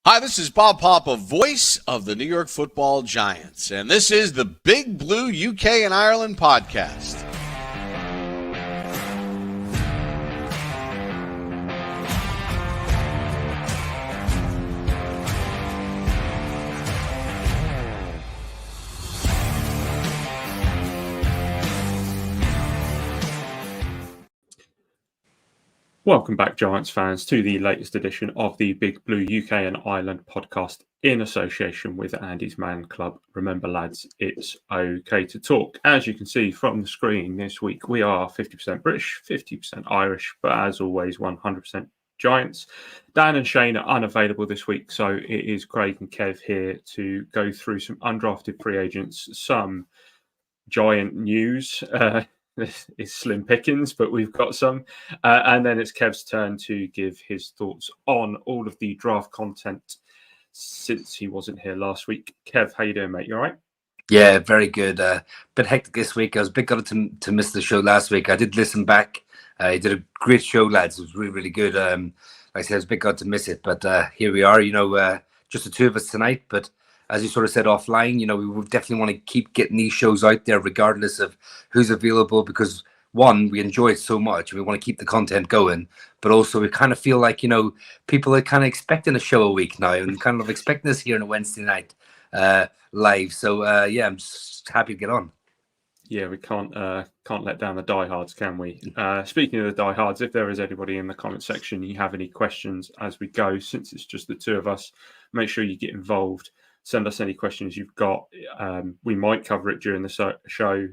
Hi, this is Bob Papa, voice of the New York Football Giants, and this is the Big Blue UK and Ireland podcast. Welcome back, Giants fans, to the latest edition of the Big Blue UK and Ireland podcast in association with Andy's Man Club. Remember, lads, it's okay to talk. As you can see from the screen this week, we are 50% British, 50% Irish, but as always, 100% Giants. Dan and Shane are unavailable this week, so it is Craig and Kev here to go through some undrafted free agents, some Giant news. It's slim pickings, but we've got some. And then it's Kev's turn to give his thoughts on all of the draft content since he wasn't here last week. Kev, how you doing, mate? You all right? Yeah, very good. Bit hectic this week. I was a bit gutted to miss the show last week. I did listen back. You did a great show, lads. It was really, really good. Like I said, I was a bit gutted to miss it, but here we are. Just the two of us tonight. But as you sort of said offline, we would definitely want to keep getting these shows out there regardless of who's available, because one, we enjoy it so much and we want to keep the content going, but also we kind of feel like, people are kind of expecting a show a week now and kind of expecting us here on a Wednesday night live. So I'm just happy to get on. Yeah, we can't let down the diehards, can we? Speaking of the diehards, if there is anybody in the comment section, you have any questions as we go, since it's just the two of us, make sure you get involved. Send us any questions you've got. We might cover it during the show,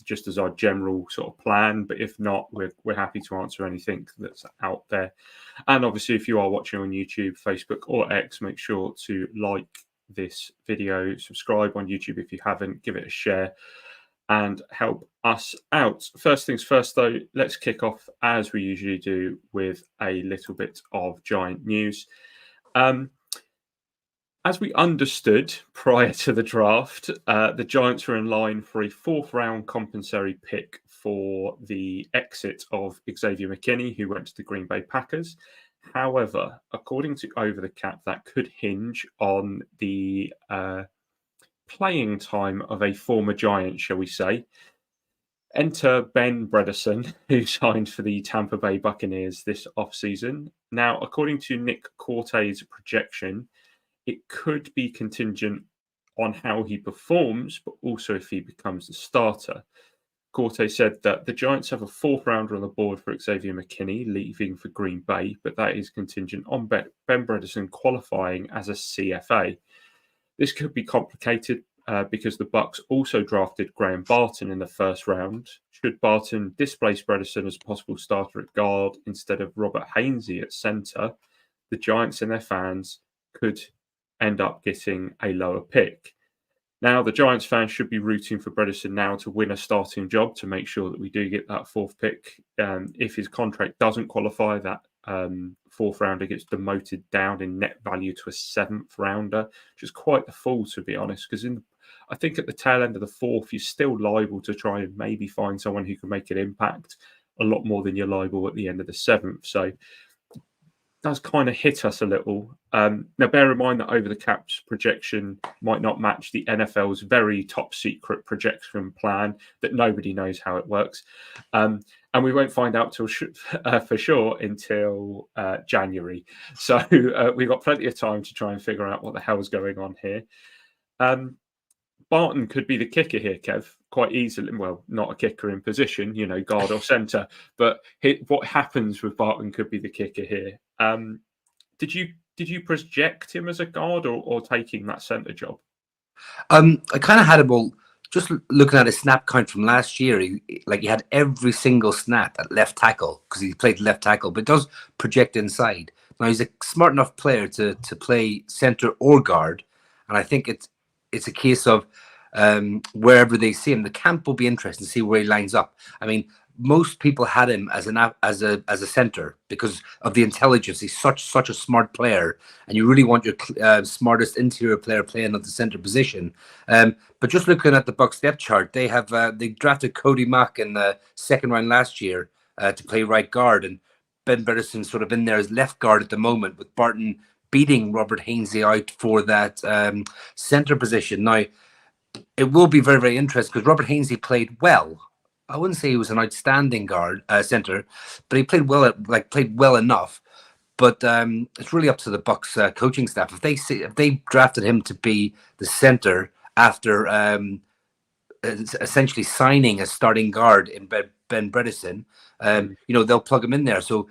just as our general sort of plan. But if not, we're happy to answer anything that's out there. And obviously, if you are watching on YouTube, Facebook, or X, make sure to like this video, subscribe on YouTube if you haven't, give it a share, and help us out. First things first, though, let's kick off as we usually do with a little bit of Giant news. As we understood prior to the draft, the Giants were in line for a fourth-round compensatory pick for the exit of Xavier McKinney, who went to the Green Bay Packers. However, according to Over the Cap, that could hinge on the playing time of a former Giant, shall we say. Enter Ben Bredeson, who signed for the Tampa Bay Buccaneers this offseason. Now, according to Nick Corte's projection, it could be contingent on how he performs, but also if he becomes the starter. Corte said that the Giants have a fourth rounder on the board for Xavier McKinney, leaving for Green Bay, but that is contingent on Ben Bredeson qualifying as a CFA. This could be complicated because the Bucs also drafted Graham Barton in the first round. Should Barton displace Bredeson as a possible starter at guard instead of Robert Hainsey at center, the Giants and their fans could end up getting a lower pick. Now, the Giants fans should be rooting for Bredeson now to win a starting job to make sure that we do get that fourth pick. If his contract doesn't qualify, that fourth rounder gets demoted down in net value to a seventh rounder, which is quite the fall, to be honest, because I think at the tail end of the fourth, you're still liable to try and maybe find someone who can make an impact a lot more than you're liable at the end of the seventh. So does kind of hit us a little. Now, bear in mind that Over the Cap's projection might not match the NFL's very top secret projection plan that nobody knows how it works. And we won't find out for sure until January. So we've got plenty of time to try and figure out what the hell is going on here. Barton could be the kicker here, Kev, quite easily. Well, not a kicker in position, guard or centre. But what happens with Barton could be the kicker here. Did you project him as a guard or taking that centre job? I kind of had him all, just looking at his snap count from last year. He had every single snap at left tackle because he played left tackle, but does project inside. Now, he's a smart enough player to play centre or guard, and I think it's a case of wherever they see him. The camp will be interesting to see where he lines up. I mean, most people had him as a center because of the intelligence. He's such a smart player, and you really want your smartest interior player playing at the center position. But just looking at the Bucs depth chart, they drafted Cody Mack in the second round last year to play right guard, and Ben Bredeson sort of in there as left guard at the moment, with Barton beating Robert Hainsey out for that centre position. Now, it will be very, very interesting because Robert Hainsey played well. I wouldn't say he was an outstanding centre, but he played well, played well enough. But it's really up to the Bucks coaching staff. If they drafted him to be the centre after essentially signing a starting guard in Ben Bredeson, they'll plug him in there. So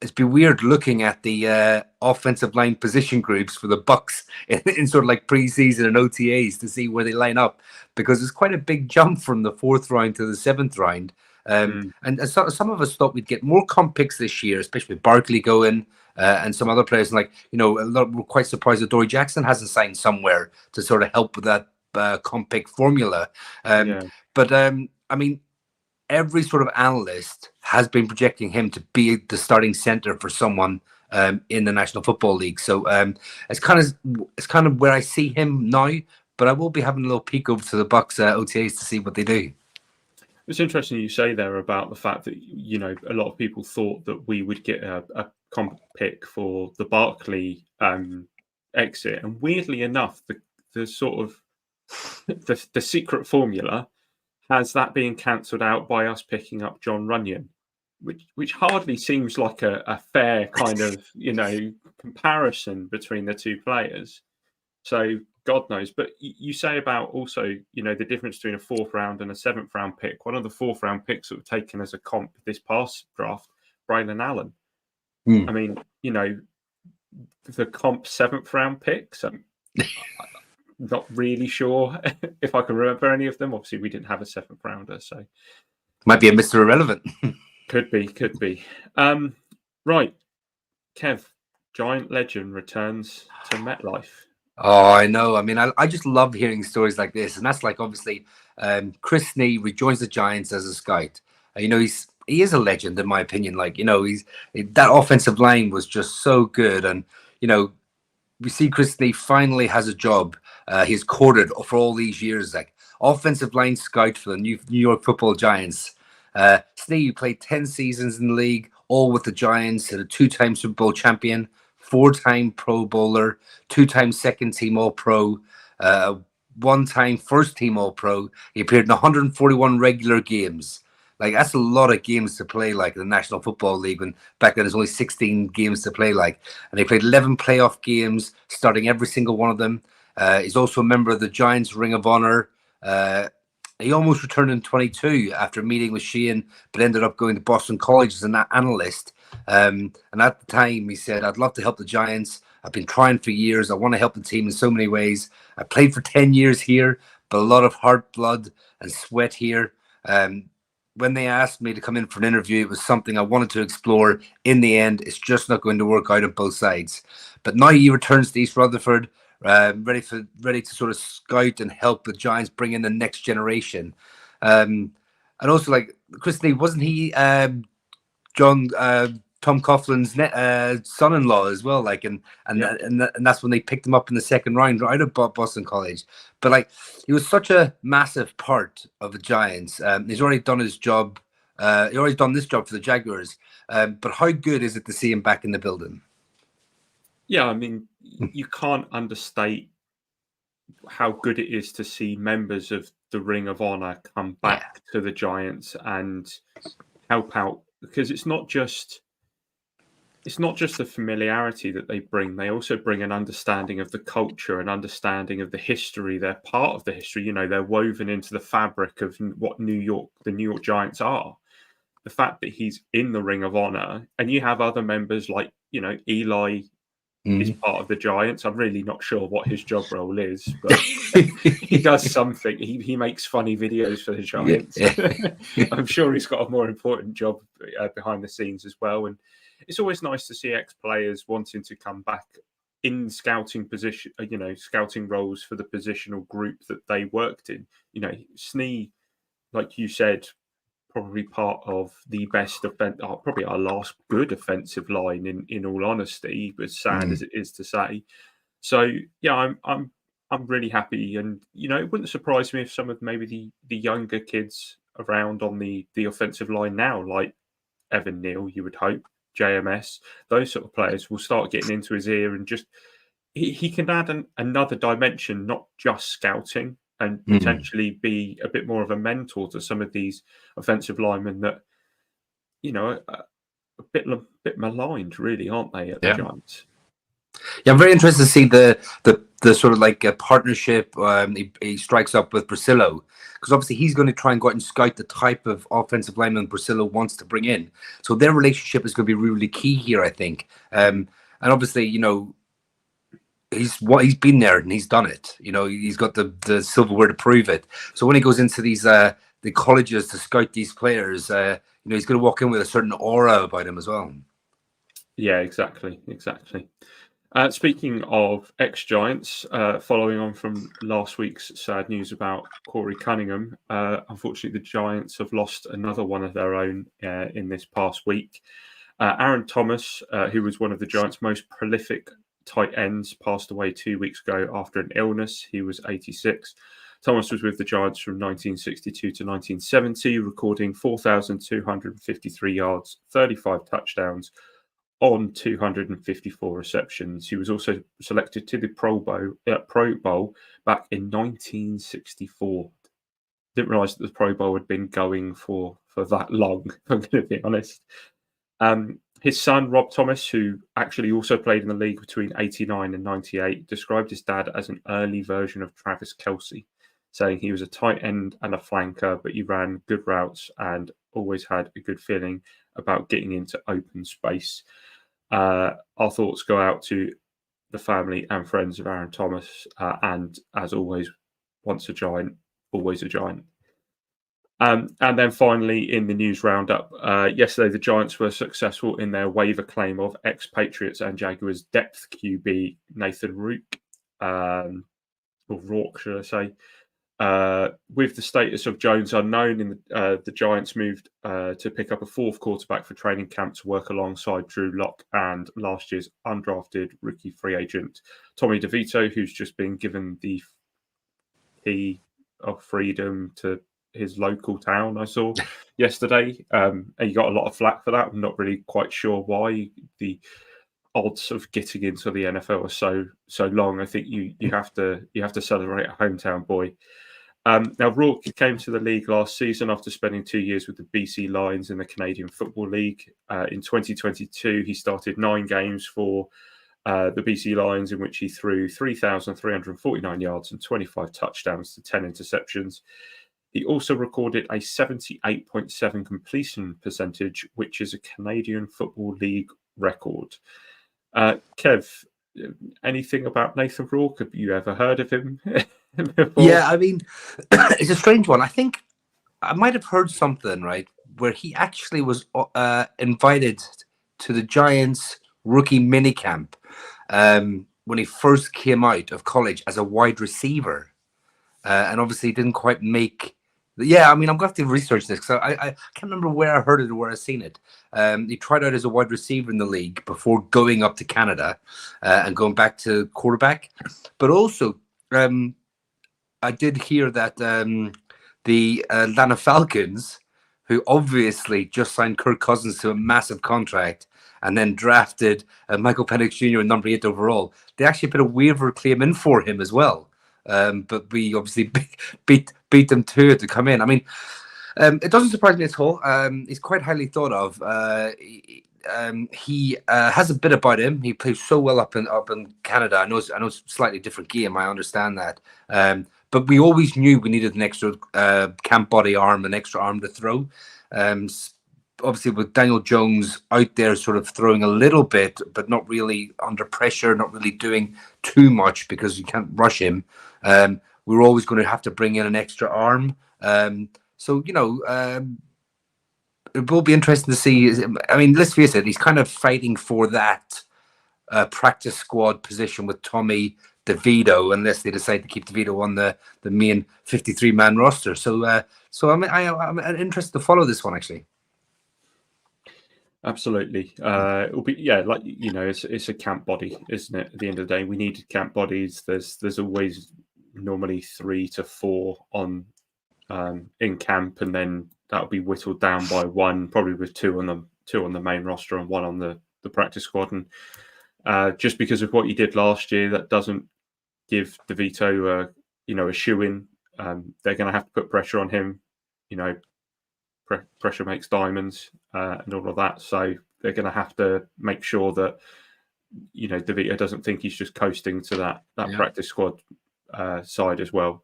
it's be weird looking at the offensive line position groups for the Bucks in sort of like preseason and OTAs to see where they line up, because it's quite a big jump from the 4th round to the 7th round. And so, some of us thought we'd get more comp picks this year, especially with Barkley going and some other players. And we're quite surprised that Dory Jackson hasn't signed somewhere to sort of help with that comp pick formula. But I mean, every sort of analyst has been projecting him to be the starting center for someone in the National Football League. So it's kind of where I see him now. But I will be having a little peek over to the Bucks OTAs to see what they do. It's interesting you say there about the fact that, a lot of people thought that we would get a comp pick for the Barkley exit. And weirdly enough, the sort of the secret formula has that being cancelled out by us picking up John Runyon, which hardly seems like a fair kind of, comparison between the two players. So God knows. But you say about also, the difference between a 4th round and a 7th round pick. One of the 4th round picks that were taken as a comp this past draft, Braylon Allen. I mean, the comp 7th round picks, I'm not really sure if I can remember any of them. Obviously, we didn't have a 7th rounder, so might be a Mr. Irrelevant. Could be. Right, Kev, Giant legend returns to MetLife. Oh, I know. I mean, I just love hearing stories like this. And that's like, obviously, Chris Snee rejoins the Giants as a scout. He is a legend, in my opinion. That offensive line was just so good. And, we see Chris Snee finally has a job. He's courted for all these years, like offensive line scout for the New York Football Giants. Snee played 10 seasons in the league, all with the Giants, and a 2-time Super Bowl champion, 4-time Pro Bowler, 2-time second-team All-Pro, 1-time first-team All-Pro. He appeared in 141 regular games. That's a lot of games to play, in the National Football League, when back then there's only 16 games to play, And he played 11 playoff games, starting every single one of them. He's also a member of the Giants Ring of Honor. He almost returned in 22 after meeting with Sheehan, but ended up going to Boston College as an analyst. And at the time, he said, "I'd love to help the Giants. I've been trying for years. I want to help the team in so many ways. I played for 10 years here, but a lot of heart, blood, and sweat here. When they asked me to come in for an interview, it was something I wanted to explore. In the end, it's just not going to work out on both sides. But now he returns to East Rutherford, ready to sort of scout and help the Giants bring in the next generation." And also, Chris Snee, wasn't he Tom Coughlin's son-in-law as well? And that's when they picked him up in the 2nd round out of Boston College. But he was such a massive part of the Giants. He's already done his job. He's already done this job for the Jaguars. But how good is it to see him back in the building? Yeah, I mean, you can't understate how good it is to see members of the Ring of Honor come back to the Giants and help out, because it's not just the familiarity that they bring. They also bring an understanding of the culture, an understanding of the history. They're part of the history. They're woven into the fabric of what the New York Giants are. The fact that he's in the Ring of Honor, and you have other members like, Eli is part of the Giants. I'm really not sure what his job role is, but he does something. He makes funny videos for the Giants. I'm sure he's got a more important job behind the scenes as well. And it's always nice to see ex-players wanting to come back in scouting position, scouting roles for the positional group that they worked in. Snee, like you said, probably part of the best probably our last good offensive line in all honesty, as sad as it is to say. So yeah, I'm really happy, and it wouldn't surprise me if some of maybe the younger kids around on the offensive line now, like Evan Neal, you would hope, JMS, those sort of players will start getting into his ear, and just he can add another dimension, not just scouting, and potentially be a bit more of a mentor to some of these offensive linemen that, are a bit maligned, really, aren't they, at the Giants? Yeah, I'm very interested to see the sort of like a partnership he strikes up with Brasillo, because obviously he's going to try and go out and scout the type of offensive lineman Brasillo wants to bring in. So their relationship is going to be really key here, I think. And obviously, he's been there and he's done it. He's got the silverware to prove it. So when he goes into these the colleges to scout these players, he's going to walk in with a certain aura about him as well. Yeah, exactly. Speaking of ex-Giants, following on from last week's sad news about Corey Cunningham, unfortunately the Giants have lost another one of their own in this past week. Aaron Thomas, who was one of the Giants' most prolific tight ends, passed away 2 weeks ago after an illness. He was 86. Thomas was with the Giants from 1962 to 1970, recording 4,253 yards, 35 touchdowns, on 254 receptions. He was also selected to the Pro Bowl back in 1964. Didn't realise that the Pro Bowl had been going for that long, if I'm going to be honest. His son, Rob Thomas, who actually also played in the league between 89 and 98, described his dad as an early version of Travis Kelce, saying he was a tight end and a flanker, but he ran good routes and always had a good feeling about getting into open space. Our thoughts go out to the family and friends of Aaron Thomas, and as always, once a Giant, always a Giant. And then finally, in the news roundup, yesterday the Giants were successful in their waiver claim of ex-Patriots and Jaguars depth QB Nathan Rourke, or Rourke, should I say. With the status of Jones unknown, the Giants moved to pick up a fourth quarterback for training camp to work alongside Drew Lock and last year's undrafted rookie free agent Tommy DeVito, who's just been given the key of freedom to his local town, I saw yesterday. And he got a lot of flack for that. I'm not really quite sure why. The odds of getting into the NFL are so long. I think you have to celebrate a hometown boy. Now, Rourke came to the league last season after spending 2 years with the BC Lions in the Canadian Football League. In 2022, he started 9 games for the BC Lions, in which he threw 3,349 yards and 25 touchdowns to 10 interceptions. He also recorded a 78.7 completion percentage, which is a Canadian Football League record. Kev, anything about Nathan Rourke? Have you ever heard of him? Yeah, I mean, it's a strange one. I think I might have heard something, right, where he actually was invited to the Giants rookie minicamp when he first came out of college as a wide receiver, and obviously didn't quite make. Yeah, I mean, I'm going to have to research this because I can't remember where I heard it or where I seen it. He tried out as a wide receiver in the league before going up to Canada and going back to quarterback. But also, I did hear that the Atlanta Falcons, who obviously just signed Kirk Cousins to a massive contract and then drafted Michael Penix Jr. at number 8 overall, they actually put a waiver claim in for him as well. But we obviously beat them to it to come in. I mean, it doesn't surprise me at all. He's quite highly thought of. He has a bit about him. He plays so well up in Canada. I know it's a slightly different game. I understand that. But we always knew we needed an extra camp body arm, an extra arm to throw. Obviously, with Daniel Jones out there sort of throwing a little bit, but not really under pressure, not really doing too much because you can't rush him. We're always going to have to bring in an extra arm. So, it will be interesting to see. I mean, let's face it, he's kind of fighting for that practice squad position with Tommy DeVito, unless they decide to keep DeVito on the main 53-man roster. So I'm interested to follow this one, actually. Absolutely. It'll be, it's a camp body, isn't it? At the end of the day, we needed camp bodies. There's always normally 3 to 4 on in camp, and then that'll be whittled down by 1, probably with 2 on two on the main roster and one on the practice squad. And just because of what he did last year, that doesn't give DeVito a shoe-in. They're going to have to put pressure on him. Pressure makes diamonds and all of that. So they're going to have to make sure that DeVito doesn't think he's just coasting to that practice squad side as well.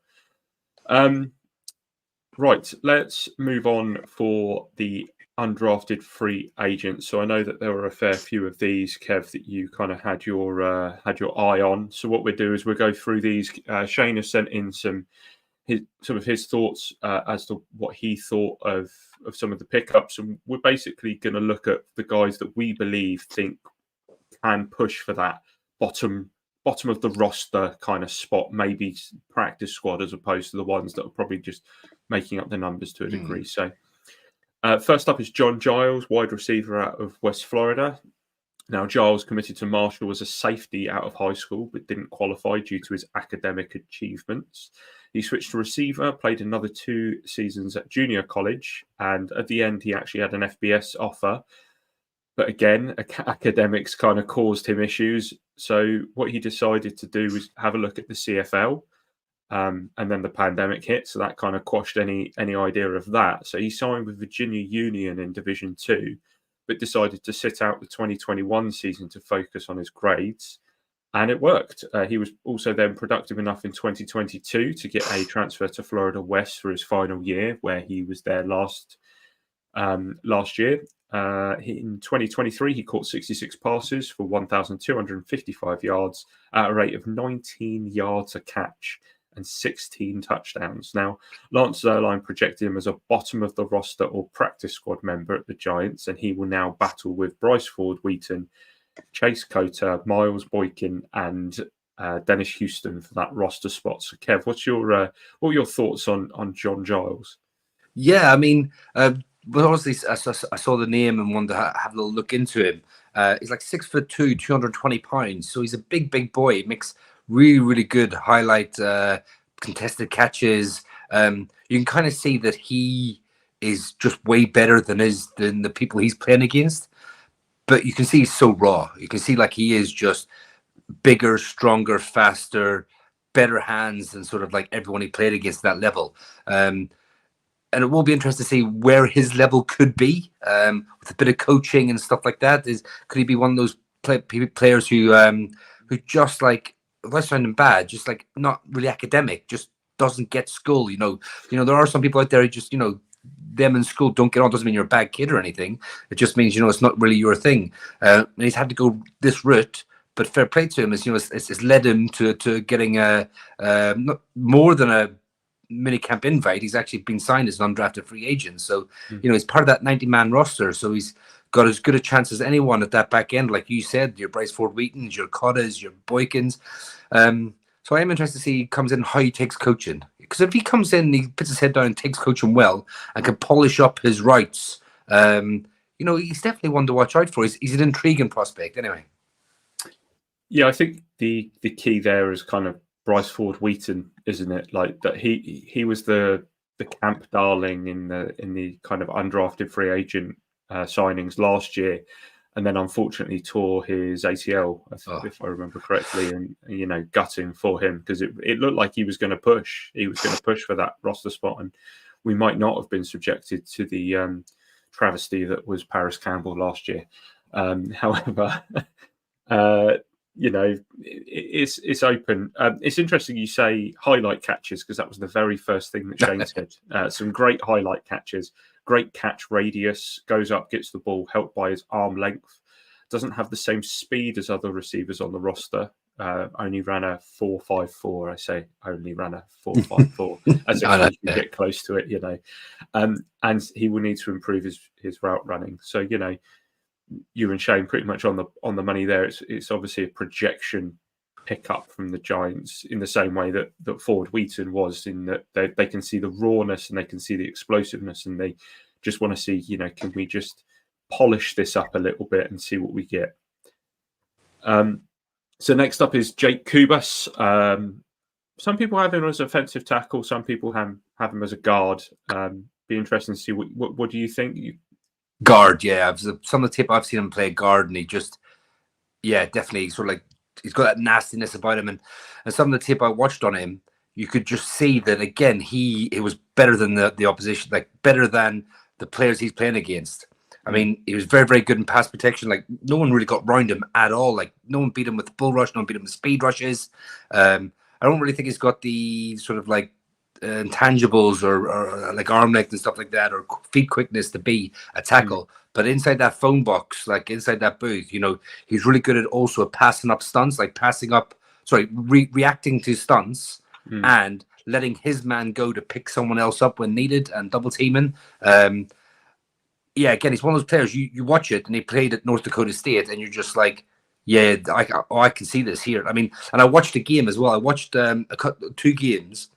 Right, let's move on for the undrafted free agents. So I know that there were a fair few of these, Kev, that you kind of had your eye on. So what we'll do is we'll go through these. Shane has sent in some of his thoughts as to what he thought of some of the pickups, and we're basically going to look at the guys that we think can push for that bottom of the roster kind of spot, maybe practice squad, as opposed to the ones that are probably just making up the numbers to a degree. So first up is John Giles, wide receiver out of West Florida. Now, Giles committed to Marshall as a safety out of high school, but didn't qualify due to his academic achievements. He switched to receiver, played another 2 seasons at junior college, and at the end, he actually had an FBS offer. But again, academics kind of caused him issues. So what he decided to do was have a look at the CFL, and then the pandemic hit, so that kind of quashed any idea of that. So he signed with Virginia Union in Division 2, but decided to sit out the 2021 season to focus on his grades. And it worked. He was also then productive enough in 2022 to get a transfer to Florida West for his final year, where he was there last year. In 2023, he caught 66 passes for 1,255 yards at a rate of 19 yards a catch and 16 touchdowns. Now, Lance Zierlein projected him as a bottom of the roster or practice squad member at the Giants, and he will now battle with Bryce Ford-Wheaton, Chase Cota, Miles Boykin, and Dennis Houston for that roster spot. So, Kev, what are your thoughts on John Giles? Yeah, I mean, but obviously, I saw the name and wanted to have a little look into him. He's like 6'2", 220 pounds, so he's a big boy. He makes really good highlight contested catches. You can kind of see that he is just way better than the people he's playing against. But you can see he's so raw. You can see like he is just bigger, stronger, faster, better hands than sort of like everyone he played against at that level. And it will be interesting to see where his level could be with a bit of coaching and stuff like that. Could he be one of those players who just like, without sounding bad, just like not really academic, just doesn't get school. There are some people out there who just them in school don't get on. Doesn't mean you're a bad kid or anything. It just means it's not really your thing. And he's had to go this route. But fair play to him, it's led him to getting not more than a minicamp invite. He's actually been signed as an undrafted free agent. So, he's part of that 90-man roster. So he's got as good a chance as anyone at that back end. Like you said, your Bryce Ford-Wheatons, your Cottas, your Boykins. So I am interested to see he comes in, how he takes coaching. Because if he comes in, he puts his head down and takes coaching well and can polish up his routes, he's definitely one to watch out for. He's an intriguing prospect anyway. Yeah, I think the key there is kind of Bryce Ford-Wheaton, isn't it? Like that he was the camp darling in the kind of undrafted free agent signings last year, and then unfortunately tore his ACL, if I remember correctly, and gutting for him because it looked like he was going to push. He was going to push for that roster spot, and we might not have been subjected to the travesty that was Paris Campbell last year. However. It's open. It's interesting you say highlight catches because that was the very first thing that Shane said. Some great highlight catches, great catch radius, goes up, gets the ball, helped by his arm length. Doesn't have the same speed as other receivers on the roster. Only ran a 4.54. I say only ran a 4.54 as if you can get close to it, and he will need to improve his route running. So you and Shane pretty much on the money there. It's obviously a projection pickup from the Giants in the same way that Ford-Wheaton was, in that they can see the rawness and they can see the explosiveness, and they just want to see, can we just polish this up a little bit and see what we get. So next up is Jake Kubas. Some people have him as offensive tackle. Some people have him as a guard. Be interesting to see what do you think? Guard, yeah. Some of the tape I've seen him play guard, and he just, yeah, definitely sort of like he's got that nastiness about him, and some of the tape I watched on him, you could just see that again. He was better than the opposition, like better than the players he's playing against. I mean, he was very, very good in pass protection. Like no one really got round him at all. Like no one beat him with the bull rush, no one beat him with speed rushes. I don't really think he's got the sort of like intangibles or like arm length and stuff like that, or feet quickness to be a tackle. But inside that phone box, like inside that booth, he's really good at also passing up stunts, like reacting to stunts and letting his man go to pick someone else up when needed and double teaming. Yeah, again, he's one of those players you watch it, and he played at North Dakota State, and you're just like, yeah, I can see this here. I mean, and I watched a game as well. I watched 2 games,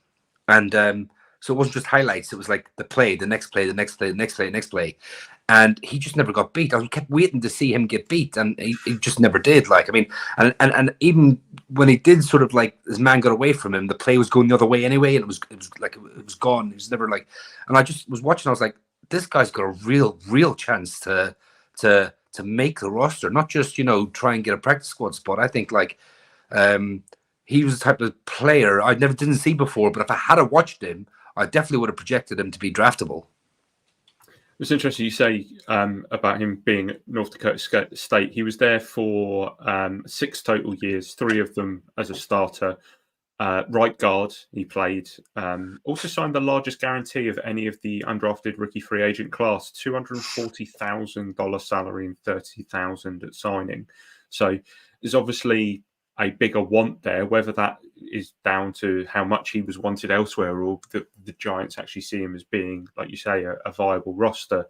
and so it wasn't just highlights. It was like the play, the next play, the next play, the next play, the next play, and he just never got beat. I kept waiting to see him get beat, and he just never did. Like, I mean, and even when he did, sort of like his man got away from him, the play was going the other way anyway, and it was gone. It was never like, and I just was watching. I was like, this guy's got a real chance to make the roster, not just try and get a practice squad spot. I think like he was the type of player I didn't see before, but if I had watched him, I definitely would have projected him to be draftable. It's interesting you say about him being at North Dakota State. He was there for 6 total years, 3 of them as a starter. Right guard, he played. Also signed the largest guarantee of any of the undrafted rookie free agent class, $240,000 salary and $30,000 at signing. So there's obviously a bigger want there. Whether that is down to how much he was wanted elsewhere, or the Giants actually see him as being, like you say, a viable roster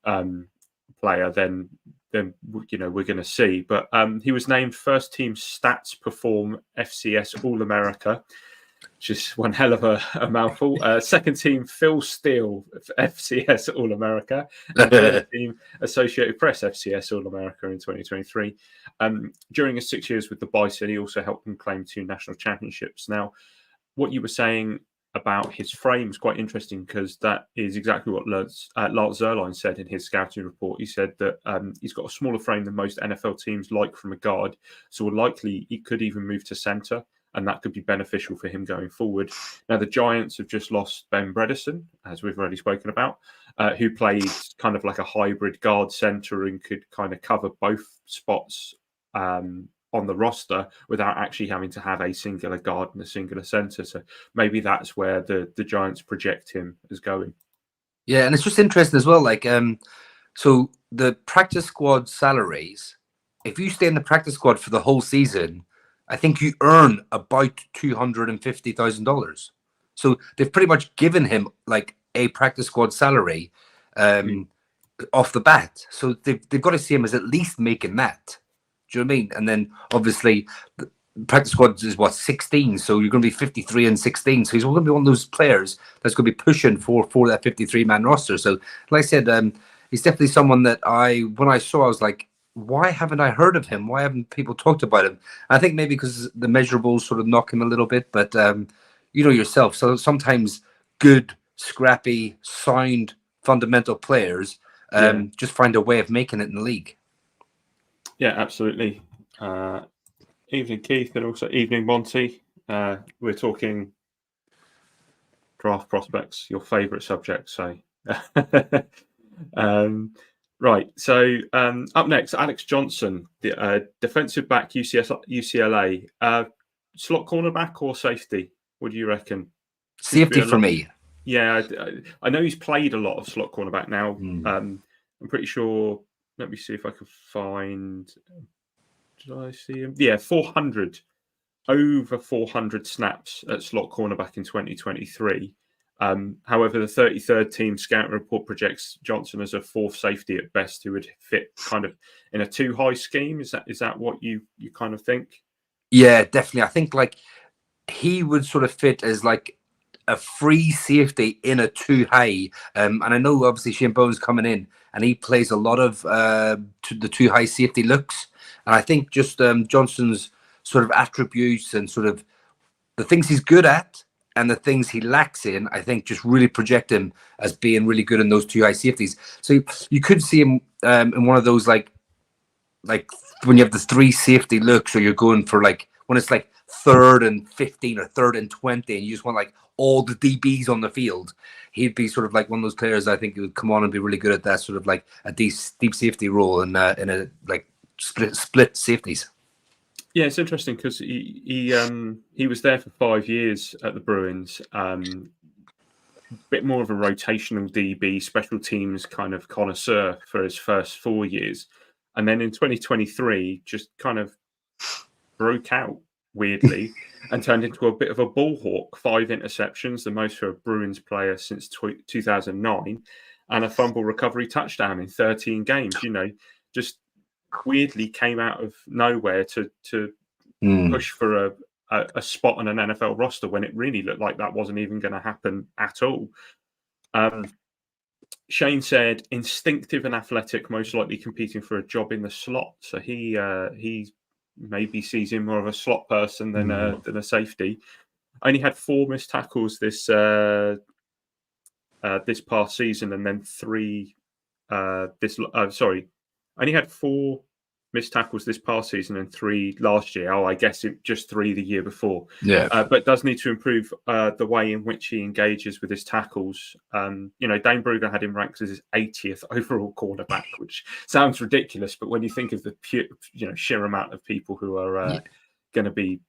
player, then we're going to see. But he was named first team Stats Perform FCS All America, which is one hell of a mouthful. Second team Phil Steele FCS All America, and third team Associated Press FCS All America in 2023. During his 6 years with the Bison, he also helped them claim 2 national championships. Now, what you were saying about his frame is quite interesting, because that is exactly what Lars Zerline said in his scouting report. He said that he's got a smaller frame than most NFL teams like from a guard, so likely he could even move to center, and that could be beneficial for him going forward. Now, the Giants have just lost Ben Bredeson, as we've already spoken about, who played kind of like a hybrid guard center and could kind of cover both spots on the roster without actually having to have a singular guard and a singular center. So maybe that's where the Giants project him as going. Yeah, and it's just interesting as well. Like, so the practice squad salaries, if you stay in the practice squad for the whole season, I think you earn about $250,000. So they've pretty much given him like a practice squad salary off the bat. So they've got to see him as at least making that. Do you know what I mean? And then obviously the practice squad is 16, so you're going to be 53 and 16. So he's going to be one of those players that's going to be pushing for that 53-man roster. So like I said, he's definitely someone that when I saw, I was like, why haven't I heard of him? Why haven't people talked about him? I think maybe because the measurables sort of knock him a little bit, but you know yourself. So sometimes good, scrappy, sound, fundamental players just find a way of making it in the league. Yeah, absolutely. Evening, Keith, and also evening, Monte. We're talking draft prospects, your favourite subject. So, right. So, up next, Alex Johnson, the defensive back, UCLA. Slot cornerback or safety? What do you reckon? Safety for me. Yeah, I know he's played a lot of slot cornerback now. I'm pretty sure. Let me see if I can find. Did I see him? Yeah, 400. Over 400 snaps at slot cornerback in 2023. However, the 33rd team scouting report projects Johnson as a 4th safety at best, who would fit kind of in a 2-high scheme. Is that what you kind of think? Yeah, definitely. I think like he would sort of fit as like a free safety in a 2-high. And I know obviously Shane Bowen's coming in and he plays a lot of the 2-high safety looks. And I think just Johnson's sort of attributes and sort of the things he's good at and the things he lacks in, I think, just really project him as being really good in those two high safeties. So you could see him in one of those like when you have the 3 safety looks, or you're going for like when it's like 3rd and 15 or 3rd and 20, and you just want like all the DBs on the field. He'd be sort of like one of those players. I think he would come on and be really good at that sort of like a deep safety role in a like split safeties. Yeah, it's interesting because he was there for 5 years at the Bruins. Bit more of a rotational DB, special teams kind of connoisseur for his first 4 years, and then in 2023 just kind of broke out weirdly and turned into a bit of a ball hawk. 5 interceptions, the most for a Bruins player since 2009, and a fumble recovery touchdown in 13 games. Just weirdly came out of nowhere to push for a spot on an NFL roster when it really looked like that wasn't even going to happen at all. Shane said instinctive and athletic, most likely competing for a job in the slot. So he maybe sees him more of a slot person than a safety. Only had 4 missed tackles this past season, and then 3 only had 4 missed tackles this past season and 3 last year. I guess just 3 the year before. Yeah. But does need to improve the way in which he engages with his tackles. Dane Brugler had him ranked as his 80th overall cornerback, which sounds ridiculous, but when you think of the sheer amount of people who are going to be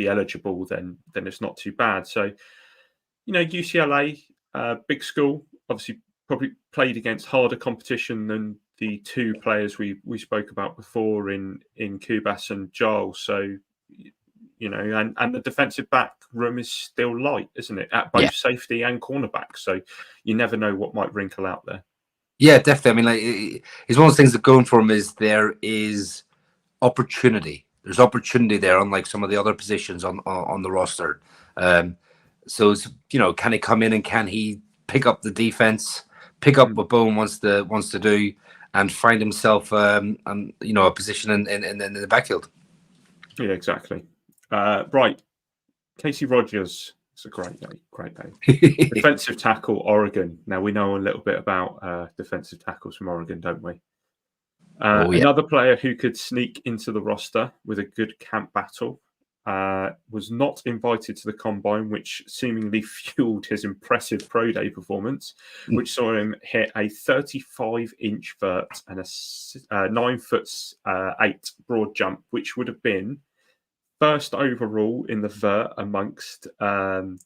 eligible, then it's not too bad. So, UCLA, big school, obviously probably played against harder competition than the 2 players we spoke about before in Kubas and Giles. So, and the defensive back room is still light, isn't it? At both safety and cornerback. So you never know what might wrinkle out there. Yeah, definitely. I mean, it's one of those things that going for him is there is opportunity. There's opportunity there, unlike some of the other positions on the roster. So it's, can he come in and can he pick up the defense, pick up what Bowen wants to do, and find himself a position in the backfield. Yeah, exactly. Right, Casey Rogers. It's a great name. Defensive tackle, Oregon. Now we know a little bit about defensive tackles from Oregon, don't we? Another player who could sneak into the roster with a good camp battle was not invited to the combine, which seemingly fueled his impressive pro day performance, which saw him hit a 35-inch vert and a 9'8" broad jump, which would have been first overall in the vert amongst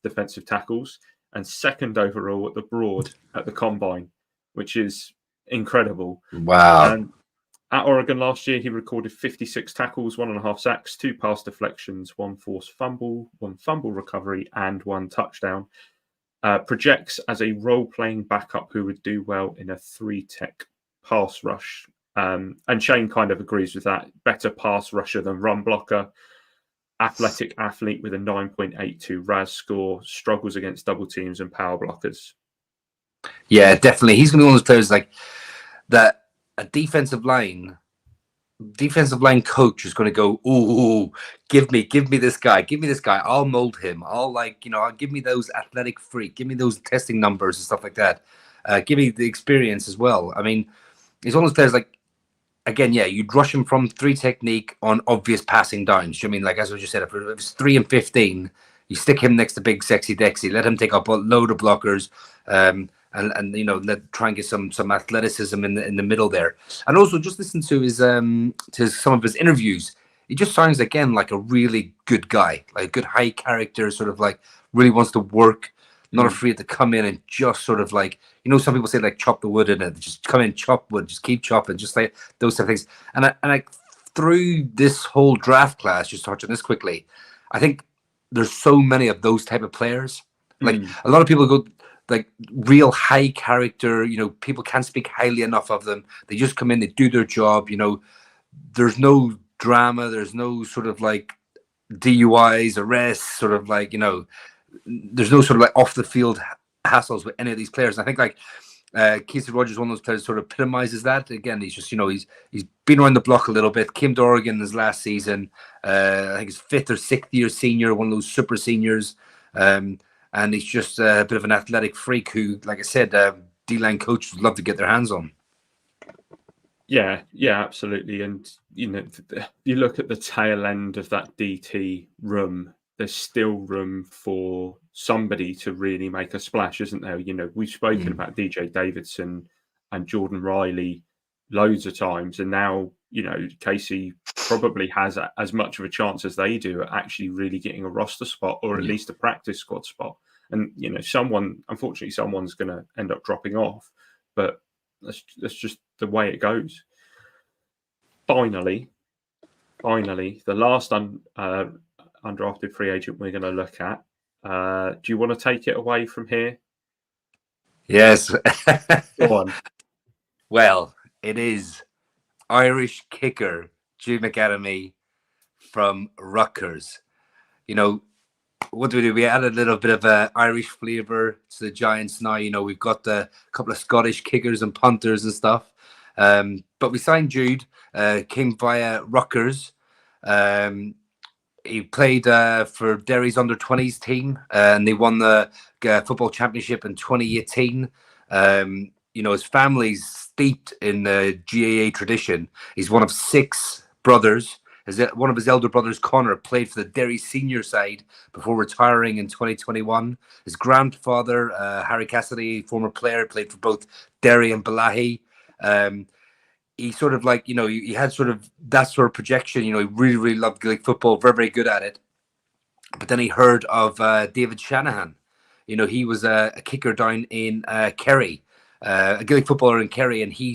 defensive tackles and second overall at the broad at the combine, which is incredible. Wow. At Oregon last year, he recorded 56 tackles, 1.5 sacks, 2 pass deflections, 1 forced fumble, 1 fumble recovery, and 1 touchdown. Projects as a role-playing backup who would do well in a 3-tech pass rush. And Shane kind of agrees with that. Better pass rusher than run blocker. Athletic athlete with a 9.82 RAS score. Struggles against double teams and power blockers. Yeah, definitely. He's going to be one of those players like that. A defensive line coach is going to go, ooh, give me this guy. I'll mold him. I'll give me those athletic freak. Give me those testing numbers and stuff like that. Give me the experience as well. I mean, he's one of those players like, again, you'd rush him from 3 technique on obvious passing downs. I mean, like as I just said, if it's 3 and 15, you stick him next to big sexy Dexy, let him take up a load of blockers. And try and get some athleticism in the middle there, and also just listen to his to some of his interviews. He just sounds again like a really good guy, like a good high character, sort of like really wants to work, not afraid to come in and just sort of like, some people say like chop the wood in it, just come in, chop wood, just keep chopping, just like those type of things. And I through this whole draft class, just touching this quickly, I think there's so many of those type of players. Like a lot of people go like real high character, people can't speak highly enough of them. They just come in, they do their job, there's no drama, there's no sort of like DUIs, arrests, sort of like, there's no sort of like off the field hassles with any of these players. And I think like Casey Rogers, one of those players, sort of epitomizes that. Again, he's just, he's been around the block a little bit, came to Oregon his last season, I think his 5th or 6th year senior, one of those super seniors. and he's just a bit of an athletic freak who, like I said, D-line coaches would love to get their hands on. Yeah, absolutely. And you look at the tail end of that DT room. There's still room for somebody to really make a splash, isn't there? We've spoken about DJ Davidson and Jordan Riley loads of times, and now Casey probably has as much of a chance as they do at actually really getting a roster spot, or at least a practice squad spot. And unfortunately, someone's going to end up dropping off, but that's just the way it goes. Finally, the last undrafted free agent we're going to look at. Do you want to take it away from here? Yes. Go on. Well, it is Irish kicker Jude McAdamy from Rutgers. What do? We added a little bit of an Irish flavour to the Giants now. We've got a couple of Scottish kickers and punters and stuff. But we signed Jude, came via Rutgers. He played for Derry's under-20s team, and they won the football championship in 2018. His family's steeped in the GAA tradition. He's one of 6 brothers. One of his elder brothers, Connor, played for the Derry senior side before retiring in 2021. His grandfather, Harry Cassidy, former player, played for both Derry and Balahi. He sort of he had sort of that sort of projection. He really, really loved Gaelic football, very, very good at it. But then he heard of David Shanahan. He was a kicker down in Kerry, a Gaelic footballer in Kerry, and he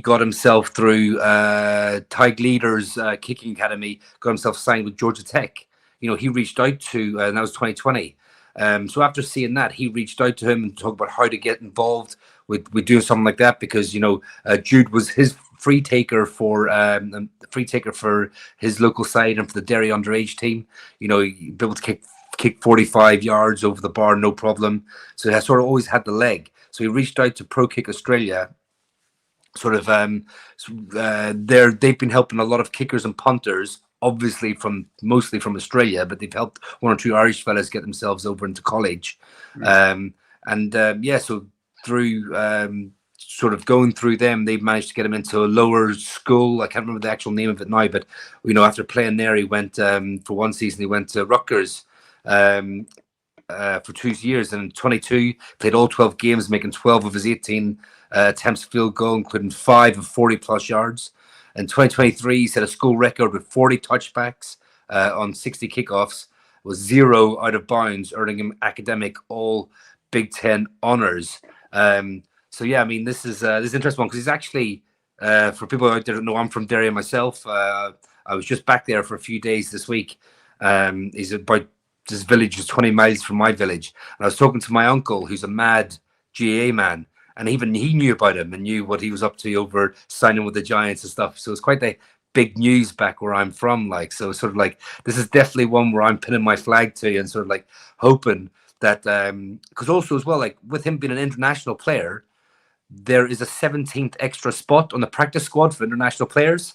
got himself through Tig Leader's kicking academy, got himself signed with Georgia Tech. He reached out to, and that was 2020. So after seeing that, he reached out to him and talked about how to get involved with doing something like that, because Jude was his free taker for his local side and for the Derry underage team. He'd be able to kick 45 yards over the bar, no problem. So he has sort of always had the leg. So he reached out to Pro Kick Australia. They've been helping a lot of kickers and punters, obviously mostly from Australia, but they've helped 1 or 2 Irish fellas get themselves over into college. So through sort of going through them, they've managed to get him into a lower school. I can't remember the actual name of it now, but after playing there, he went for one season. He went to Rutgers for 2 years, and in 22 played all 12 games, making 12 of his 18 attempts field goal, including 5 of 40+ yards. In 2023, he set a school record with 40 touchbacks on 60 kickoffs, was 0 out of bounds, earning him academic all Big Ten honors. This is an interesting one, because he's actually, for people out there that know, I'm from Derry myself. I was just back there for a few days this week. He's about, this village is 20 miles from my village, and I was talking to my uncle, who's a mad GAA man, and even he knew about him and knew what he was up to over signing with the Giants and stuff. So it's quite the big news back where I'm from. So sort of this is definitely one where I'm pinning my flag to, and sort of hoping that, because also as well, with him being an international player, there is a 17th extra spot on the practice squad for international players.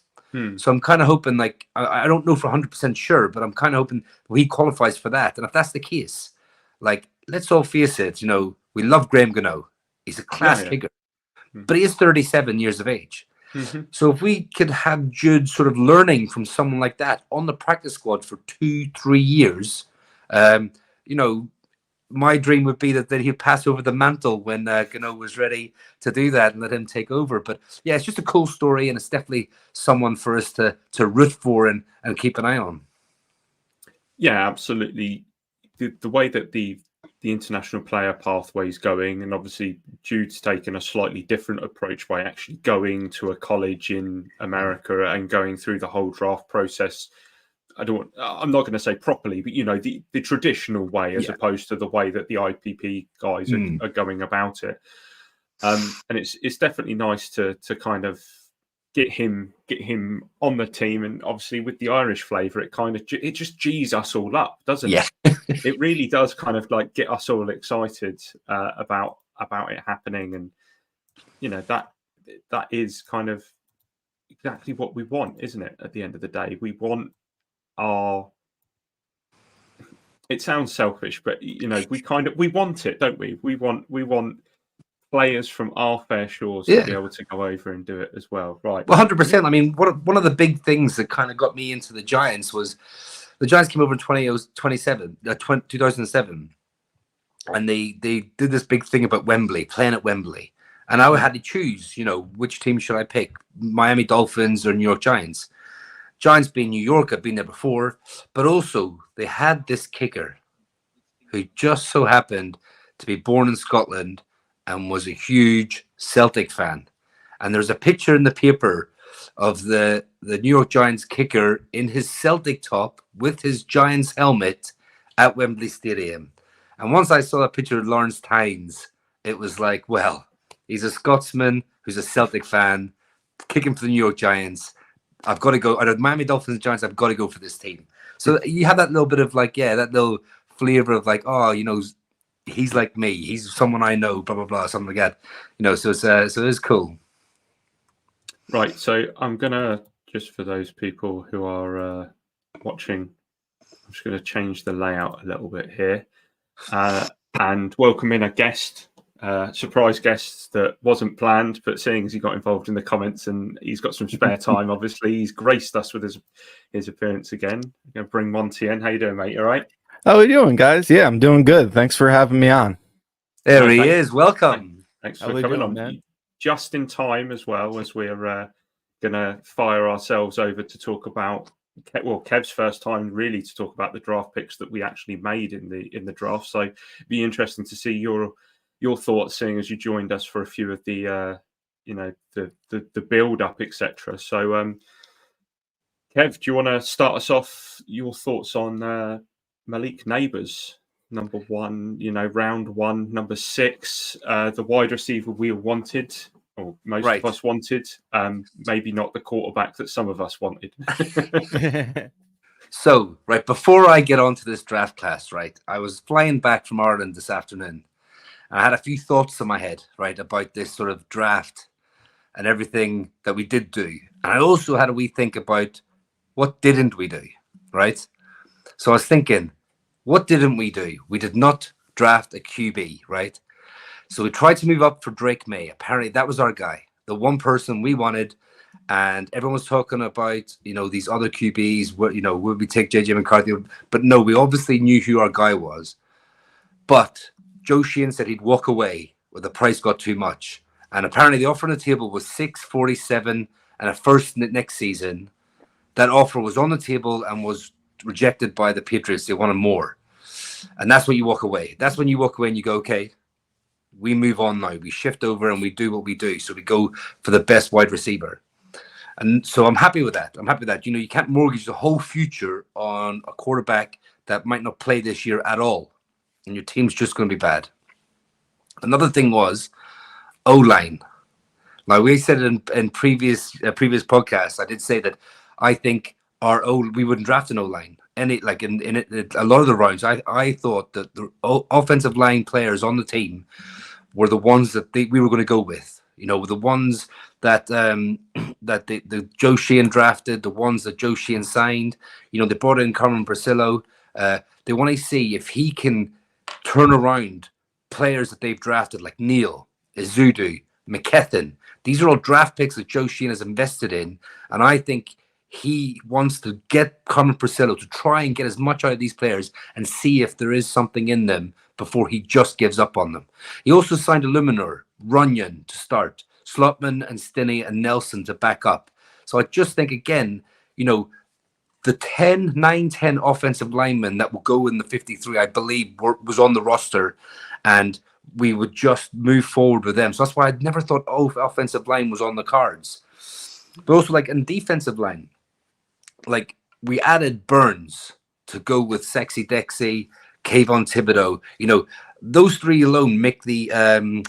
So I'm kind of hoping, I don't know for 100% sure, but I'm kind of hoping he qualifies for that. And if that's the case, let's all face it, we love Graham Gano. He's a class kicker, but he is 37 years of age. So if we could have Jude sort of learning from someone like that on the practice squad for 2-3 years, my dream would be that he'd pass over the mantle when Gano was ready to do that and let him take over. But yeah, it's just a cool story, and it's definitely someone for us to root for and keep an eye on. Yeah, absolutely. The way that the international player pathway is going, and obviously Jude's taken a slightly different approach by actually going to a college in America and going through the whole draft process. I'm not going to say properly, but the traditional way, as opposed to the way that the IPP guys are going about it. And it's definitely nice to kind of get him on the team, and obviously with the Irish flavour, it just G's us all up, doesn't it? It really does kind of get us all excited about it happening, and that is kind of exactly what we want, isn't it? At the end of the day, we want it sounds selfish, but we want it, don't we? We want players from our fair shores to be able to go over and do it as well, right? Well, 100%. I mean, one of the big things that kind of got me into the Giants was the Giants came over in 2007, and they did this big thing about Wembley, playing at Wembley. And I had to choose, which team should I pick, Miami Dolphins or New York Giants? Giants being New York, I've been there before, but also they had this kicker who just so happened to be born in Scotland and was a huge Celtic fan. And there's a picture in the paper of the New York Giants kicker in his Celtic top with his Giants helmet at Wembley Stadium. And once I saw that picture of Lawrence Tynes, it was like, well, he's a Scotsman who's a Celtic fan, kicking for the New York Giants. I've got to go. Out of Miami Dolphins and Giants, I've got to go for this team. So you have that little bit of that little flavor of he's like me. He's someone I know, blah, blah, blah, something like that. So it's cool. Right. So I'm going to, just for those people who are watching, I'm just going to change the layout a little bit here and welcome in a guest. Surprise guest that wasn't planned, but seeing as he got involved in the comments and he's got some spare time, obviously he's graced us with his appearance again. I'm going to bring Monte in. How you doing, mate? All right? How are you doing, guys? Yeah, I'm doing good. Thanks for having me on. There he is. Welcome. Thanks for coming on, man. Just in time as well, as we're going to fire ourselves over to talk about Kev's first time really to talk about the draft picks that we actually made in the draft. So it'd be interesting to see your thoughts, seeing as you joined us for a few of the the build up, etc. So Kev, do you want to start us off? Your thoughts on Malik Nabers, number one, round one, number 6, the wide receiver we wanted, or most of us wanted, maybe not the quarterback that some of us wanted. So before I get onto this draft class, I was flying back from Ireland this afternoon. I had a few thoughts in my head, about this sort of draft and everything that we did do. And I also had a wee think about what didn't we do, right? So I was thinking, what didn't we do? We did not draft a QB, right? So we tried to move up for Drake May. Apparently that was our guy, the one person we wanted. And everyone was talking about, these other QBs, would we take JJ McCarthy? But no, we obviously knew who our guy was. But Joe Sheehan said he'd walk away when the price got too much. And apparently the offer on the table was $647 and a first next season. That offer was on the table and was rejected by the Patriots. They wanted more. And that's when you walk away. That's when you walk away and you go, okay, we move on now. We shift over and we do what we do. So we go for the best wide receiver. And so I'm happy with that. You can't mortgage the whole future on a quarterback that might not play this year at all. And your team's just going to be bad. Another thing was O-line. Now, we said it in previous podcasts. I did say that I think we wouldn't draft an O-line. In a lot of the rounds, I thought that the offensive line players on the team were the ones that we were going to go with. The ones that the Joe Sheehan drafted, the ones that Joe Sheehan signed. They brought in Carmen Brasillo. They want to see if he can turn around players that they've drafted like Neal, Izudu, McKethan. These are all draft picks that Joe Sheehan has invested in. And I think he wants to get Carmen Brasillo to try and get as much out of these players and see if there is something in them before he just gives up on them. He also signed Illuminor, Runyon to start, Slotman and Stinney and Nelson to back up. So I just think, again, the 9, 10 offensive linemen that will go in the 53, I believe, was on the roster, and we would just move forward with them. So that's why I never thought offensive line was on the cards. But also, in defensive line, we added Burns to go with Sexy Dexy, Kayvon Thibodeau. Those three alone make the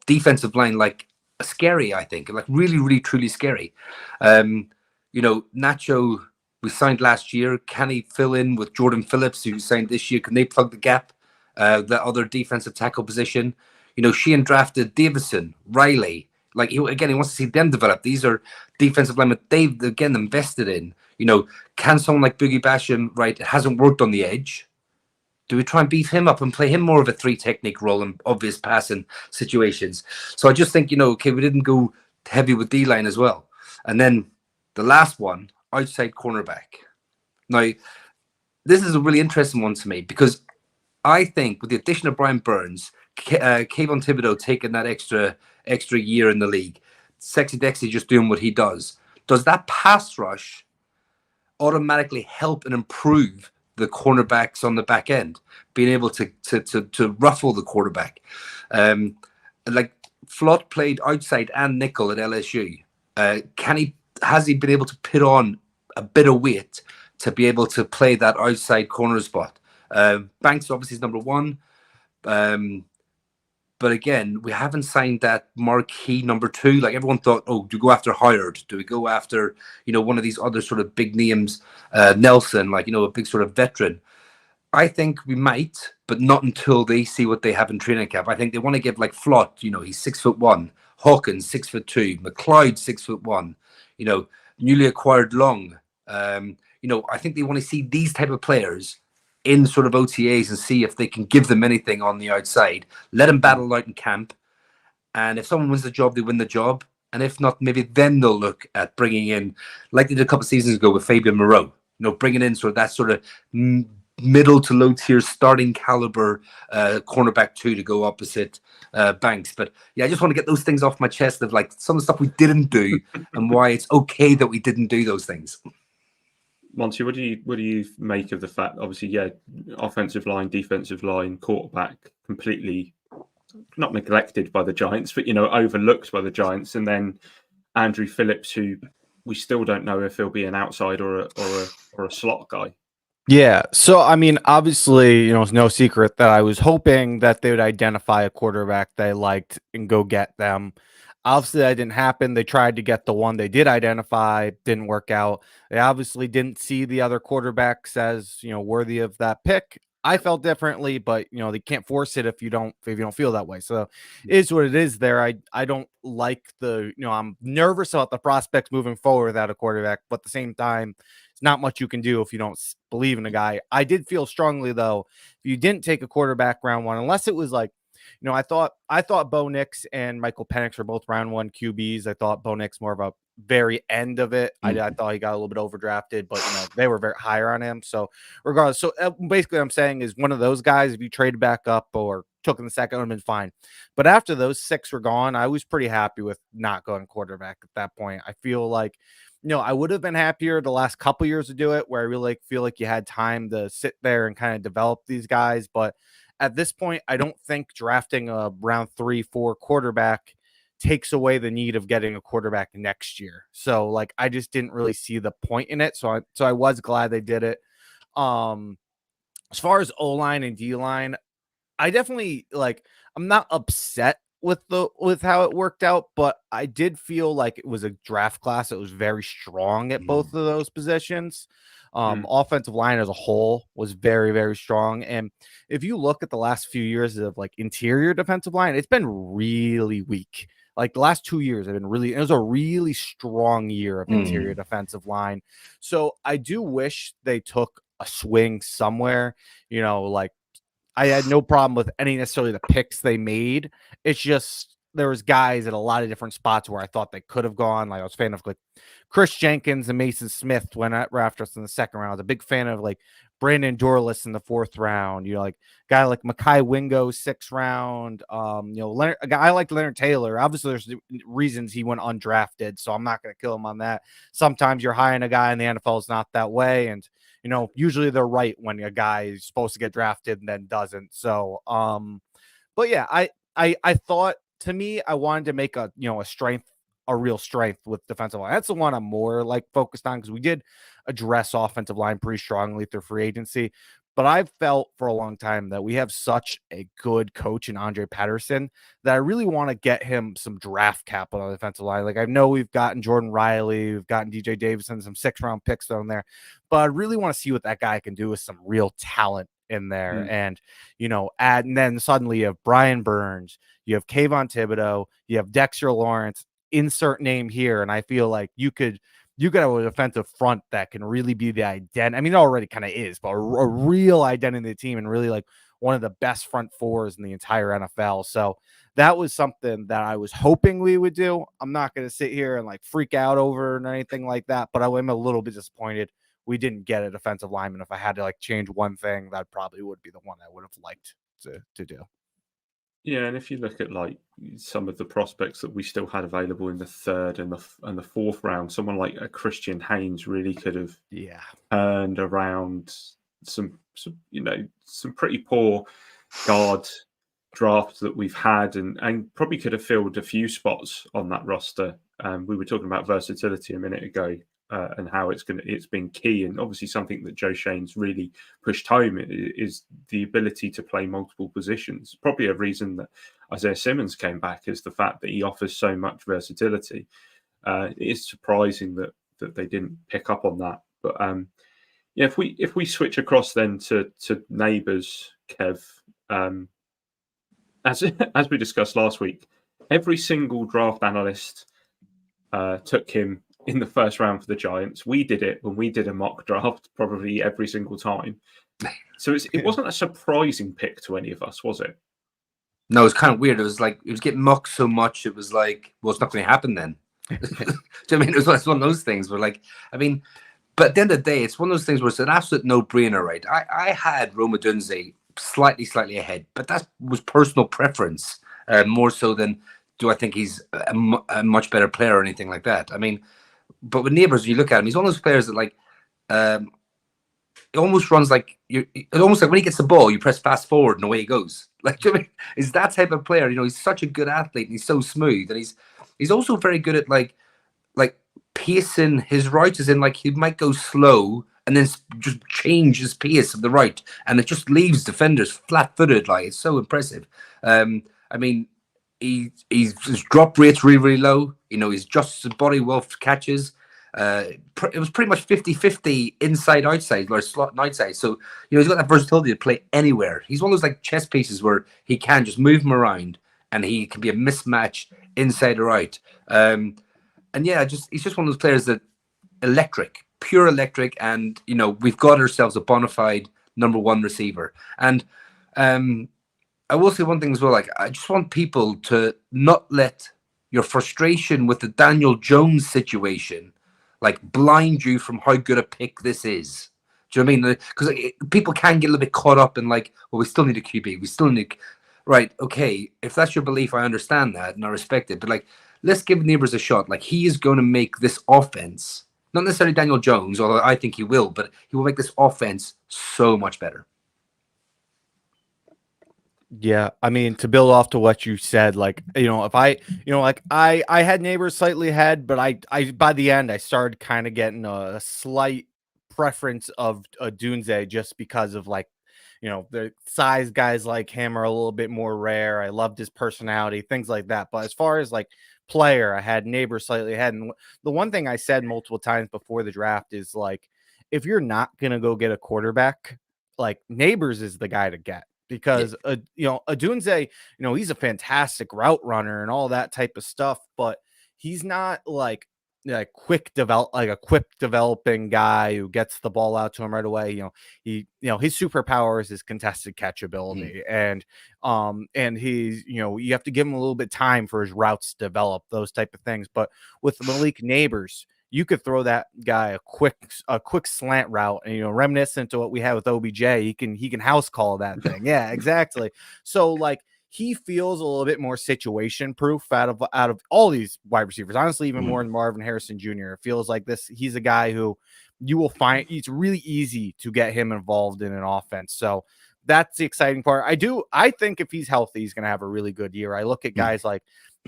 defensive line scary. I think really, really, truly scary. Nacho, we signed last year. Can he fill in with Jordan Phillips, who signed this year? Can they plug the gap? The other defensive tackle position. Sheehan drafted Davison, Riley. He wants to see them develop. These are defensive linemen they've again invested in. Can someone like Boogie Basham, it hasn't worked on the edge, Do we try and beef him up and play him more of a 3 technique role in obvious passing situations? So I just think, okay, we didn't go heavy with D-line as well. And then the last one, outside cornerback. Now, this is a really interesting one to me because I think with the addition of Brian Burns, Kayvon Thibodeau taking that extra year in the league, Sexy Dexy just doing what he does that pass rush automatically help and improve the cornerbacks on the back end, being able to ruffle the quarterback? Like Flott played outside and nickel at LSU. Has he been able to put on a bit of weight to be able to play that outside corner spot? Banks obviously is number one. But again, we haven't signed that marquee number 2. Like everyone thought, do we go after Howard? Do we go after, one of these other sort of big names, Nelson, like, a big sort of veteran? I think we might, but not until they see what they have in training camp. I think they want to give like Flott, he's 6'1", Hawkins 6'2", McLeod 6'1", newly acquired Long. I think they want to see these type of players in sort of OTAs and see if they can give them anything on the outside. Let them battle out in camp. And if someone wins the job, they win the job. And if not, maybe then they'll look at bringing in, like they did a couple of seasons ago with Fabian Moreau, bringing in sort of that sort of middle to low tier starting caliber cornerback 2 to go opposite Banks. But yeah, I just want to get those things off my chest of like some of the stuff we didn't do and why it's okay that we didn't do those things. Monty, what do you make of the fact, obviously, offensive line, defensive line, quarterback completely not neglected by the Giants, but overlooked by the Giants, and then Andrew Phillips, who we still don't know if he'll be an outside or a slot guy. Yeah. So, I mean, obviously, it's no secret that I was hoping that they would identify a quarterback they liked and go get them. Obviously, that didn't happen. They tried to get the one they did identify, didn't work out. They obviously didn't see the other quarterbacks as, worthy of that pick. I felt differently, but they can't force it if you don't feel that way. So it is what it is there. I don't like I'm nervous about the prospects moving forward without a quarterback, but at the same time, it's not much you can do if you don't believe in a guy. I did feel strongly though, if you didn't take a quarterback round 1, unless it was like, I thought Bo Nix and Michael Penix were both round 1 QBs. I thought Bo Nix more of a very end of it. I thought he got a little bit overdrafted, but they were very higher on him. So regardless, basically what I'm saying is one of those guys, if you traded back up or took in the second, would have been fine. But after those 6 were gone, I was pretty happy with not going quarterback at that point. I feel like, I would have been happier the last couple years to do it, where I really feel like you had time to sit there and kind of develop these guys. But at this point, I don't think drafting a round 3-4 quarterback takes away the need of getting a quarterback next year. So like, I just didn't really see the point in it. So I was glad they did it. As far as O-line and D-line, I definitely I'm not upset with how it worked out, but I did feel like it was a draft class that was very strong at both of those positions. Offensive line as a whole was very, very strong. And if you look at the last few years of like interior defensive line, it's been really weak. Like the last 2 years have been it was a really strong year of interior defensive line. So I do wish they took a swing somewhere, like I had no problem with any necessarily the picks they made. It's just there was guys at a lot of different spots where I thought they could have gone. Like I was a fan of like Chris Jenkins and Mason Smith went after us in the second round. I was a big fan of like Brandon Dorless in the 4th round. Like a guy like Mekhi Wingo 6th round. A guy I like Leonard Taylor. Obviously, there's reasons he went undrafted, so I'm not going to kill him on that. Sometimes you're high on a guy in the NFL is not that way, and usually they're right when a guy is supposed to get drafted and then doesn't. So, but yeah, I thought, to me, I wanted to make a real strength with defensive line. That's the one I'm more like focused on, because we did address offensive line pretty strongly through free agency. But I've felt for a long time that we have such a good coach in Andre Patterson that I really want to get him some draft capital on the defensive line. Like I know we've gotten Jordan Riley, we've gotten DJ Davison, some 6th-round picks thrown there, but I really want to see what that guy can do with some real talent in there. And, and then suddenly you have Brian Burns, you have Kayvon Thibodeau, you have Dexter Lawrence, insert name here. And I feel like you could you got a defensive front that can really be the identity. I mean, it already kind of is, but a real identity of the team and really like one of the best front fours in the entire NFL. So that was something that I was hoping we would do. I'm not going to sit here and like freak out over it or anything like that, but I am a little bit disappointed we didn't get a defensive lineman. If I had to like change one thing, that probably would be the one I would have liked to do. Yeah, and if you look at like some of the prospects that we still had available in the third and the fourth round, someone like a Christian Haynes really could have turned around some pretty poor guard drafts that we've had, and probably could have filled a few spots on that roster. We were talking about versatility a minute ago. And how it's been key, and obviously something that Joe Shane's really pushed home is the ability to play multiple positions. Probably a reason that Isaiah Simmons came back is the fact that he offers so much versatility. It is surprising that they didn't pick up on that. But if we switch across then to Nabers, Kev, as we discussed last week, every single draft analyst took him in the first round for the Giants. We did it when we did a mock draft probably every single time. So it wasn't a surprising pick to any of us, was it? No, it was kind of weird. It was like, it was getting mocked so much. It was like, well, it's not going to happen then. Do you know what I mean? It was one of those things where like, I mean, but at the end of the day, it's one of those things where it's an absolute no-brainer, right? I had Rome Odunze slightly ahead, but that was personal preference, more so than do I think he's a much better player or anything like that. I mean, but with Nabers, you look at him, he's one of those players that like, it almost runs like it's almost like when he gets the ball, you press fast forward and away he goes. Like, do you know what I mean? He's that type of player. You know, he's such a good athlete and he's so smooth, and he's also very good at like pacing his routes, as in like he might go slow and then just change his pace of the route, and it just leaves defenders flat-footed. Like, it's so impressive. I mean, his drop rate's really low. You know, he's just his body well for catches. It was pretty much 50-50 inside outside or slot and outside. So, you know, he's got that versatility to play anywhere. He's one of those like chess pieces where he can just move him around and he can be a mismatch inside or out. And yeah, he's just one of those players that pure electric. And, you know, we've got ourselves a bona fide number one receiver. And I will say one thing as well. Like, I just want people to not let your frustration with the Daniel Jones situation like blind you from how good a pick this is. Do you know what I mean? Because like, people can get a little bit caught up in like, well, we still need a QB. We still need, right? Okay, if that's your belief, I understand that and I respect it. But like, let's give Nabers a shot. Like, he is going to make this offense, not necessarily Daniel Jones, although I think he will, but he will make this offense so much better. Yeah, I mean, to build off to what you said, like, you know, if I, you know, like I had Nabers slightly ahead, but I by the end I started kind of getting a slight preference of Dunze just because of like, you know, the size guys like him are a little bit more rare. I loved his personality, things like that. But as far as like player, I had Nabers slightly ahead. And the one thing I said multiple times before the draft is like, if you're not gonna go get a quarterback, like Nabers is the guy to get. Because, you know, Odunze, you know, he's a fantastic route runner and all that type of stuff, but he's not like a quick developing guy who gets the ball out to him right away. You know, his superpower is his contested catchability, and he's, you know, you have to give him a little bit of time for his routes to develop, those type of things. But with Malik Nabers, you could throw that guy a quick slant route, and, you know, reminiscent to what we had with OBJ, he can house call that thing. Yeah, exactly. So like, he feels a little bit more situation proof out of all these wide receivers. Honestly, even more than Marvin Harrison Jr. It feels like this. He's a guy who you will find it's really easy to get him involved in an offense. So that's the exciting part. I think if he's healthy, he's going to have a really good year. I look at guys like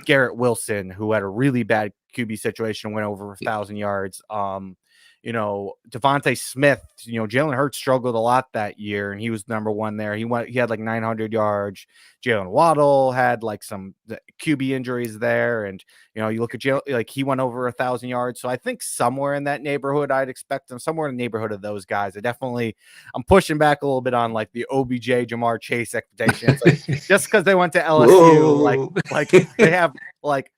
Garrett Wilson, who had a really bad QB situation, went over 1,000 yards. You know, Devontae Smith, you know, Jalen Hurts struggled a lot that year, and he was number one there. He had like 900 yards. Jalen Waddle had like some QB injuries there. And, you know, you look at Jalen, like he went over 1,000 yards. So I think somewhere in that neighborhood, I'd expect him somewhere in the neighborhood of those guys. I'm pushing back a little bit on like the OBJ Jamar Chase expectations. Like, just because they went to LSU, like they have like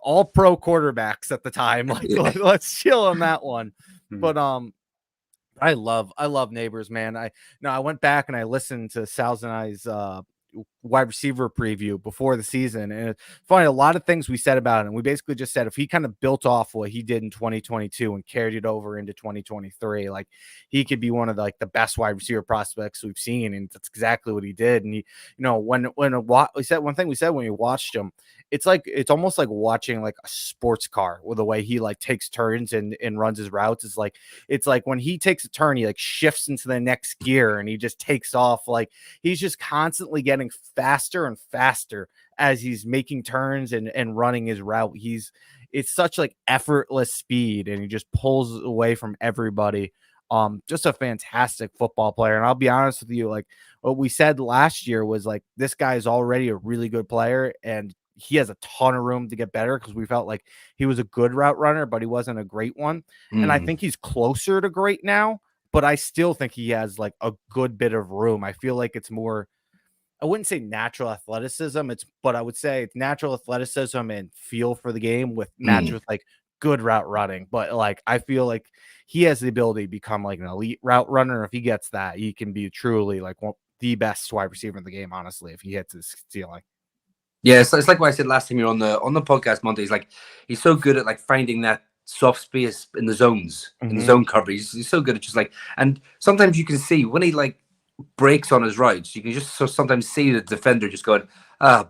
all pro quarterbacks at the time. Like, let's chill on that one. But I love Nabers, man. I went back and I listened to Sal's and I's wide receiver preview before the season, and it's funny, a lot of things we said about him. We basically just said if he kind of built off what he did in 2022 and carried it over into 2023, like he could be one of the best wide receiver prospects we've seen, and that's exactly what he did. And he, we said one thing we said when we watched him, it's almost like watching like a sports car with the way he like takes turns and runs his routes. It's like when he takes a turn, he like shifts into the next gear and he just takes off. Like he's just constantly getting faster and faster as he's making turns and running his route. It's such like effortless speed, and he just pulls away from everybody. Just a fantastic football player. And I'll be honest with you, like what we said last year was like, this guy is already a really good player and he has a ton of room to get better, because we felt like he was a good route runner, but he wasn't a great one. And I think he's closer to great now, but I still think he has like a good bit of room. I feel like it's more, I wouldn't say natural athleticism, but I would say it's natural athleticism and feel for the game with matched with like good route running. But like, I feel like he has the ability to become like an elite route runner. If he gets that, he can be truly like the best wide receiver in the game, honestly, if he hits his ceiling. Yeah, so it's like what I said last time you're on the podcast, Monte. He's so good at like finding that soft space in the zones, in the zone coverage. He's so good at just like, and sometimes you can see when he like breaks on his routes, you can just sometimes see the defender just going,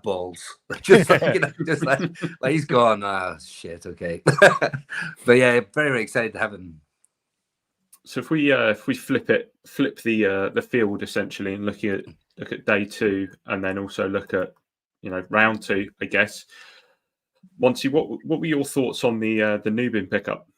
balls, just like, just like he's gone, shit, okay. But yeah, very, very excited to have him. So if we flip the field essentially and look at day two, and then also look at round two, I guess. Monty, what were your thoughts on the Nubin pickup?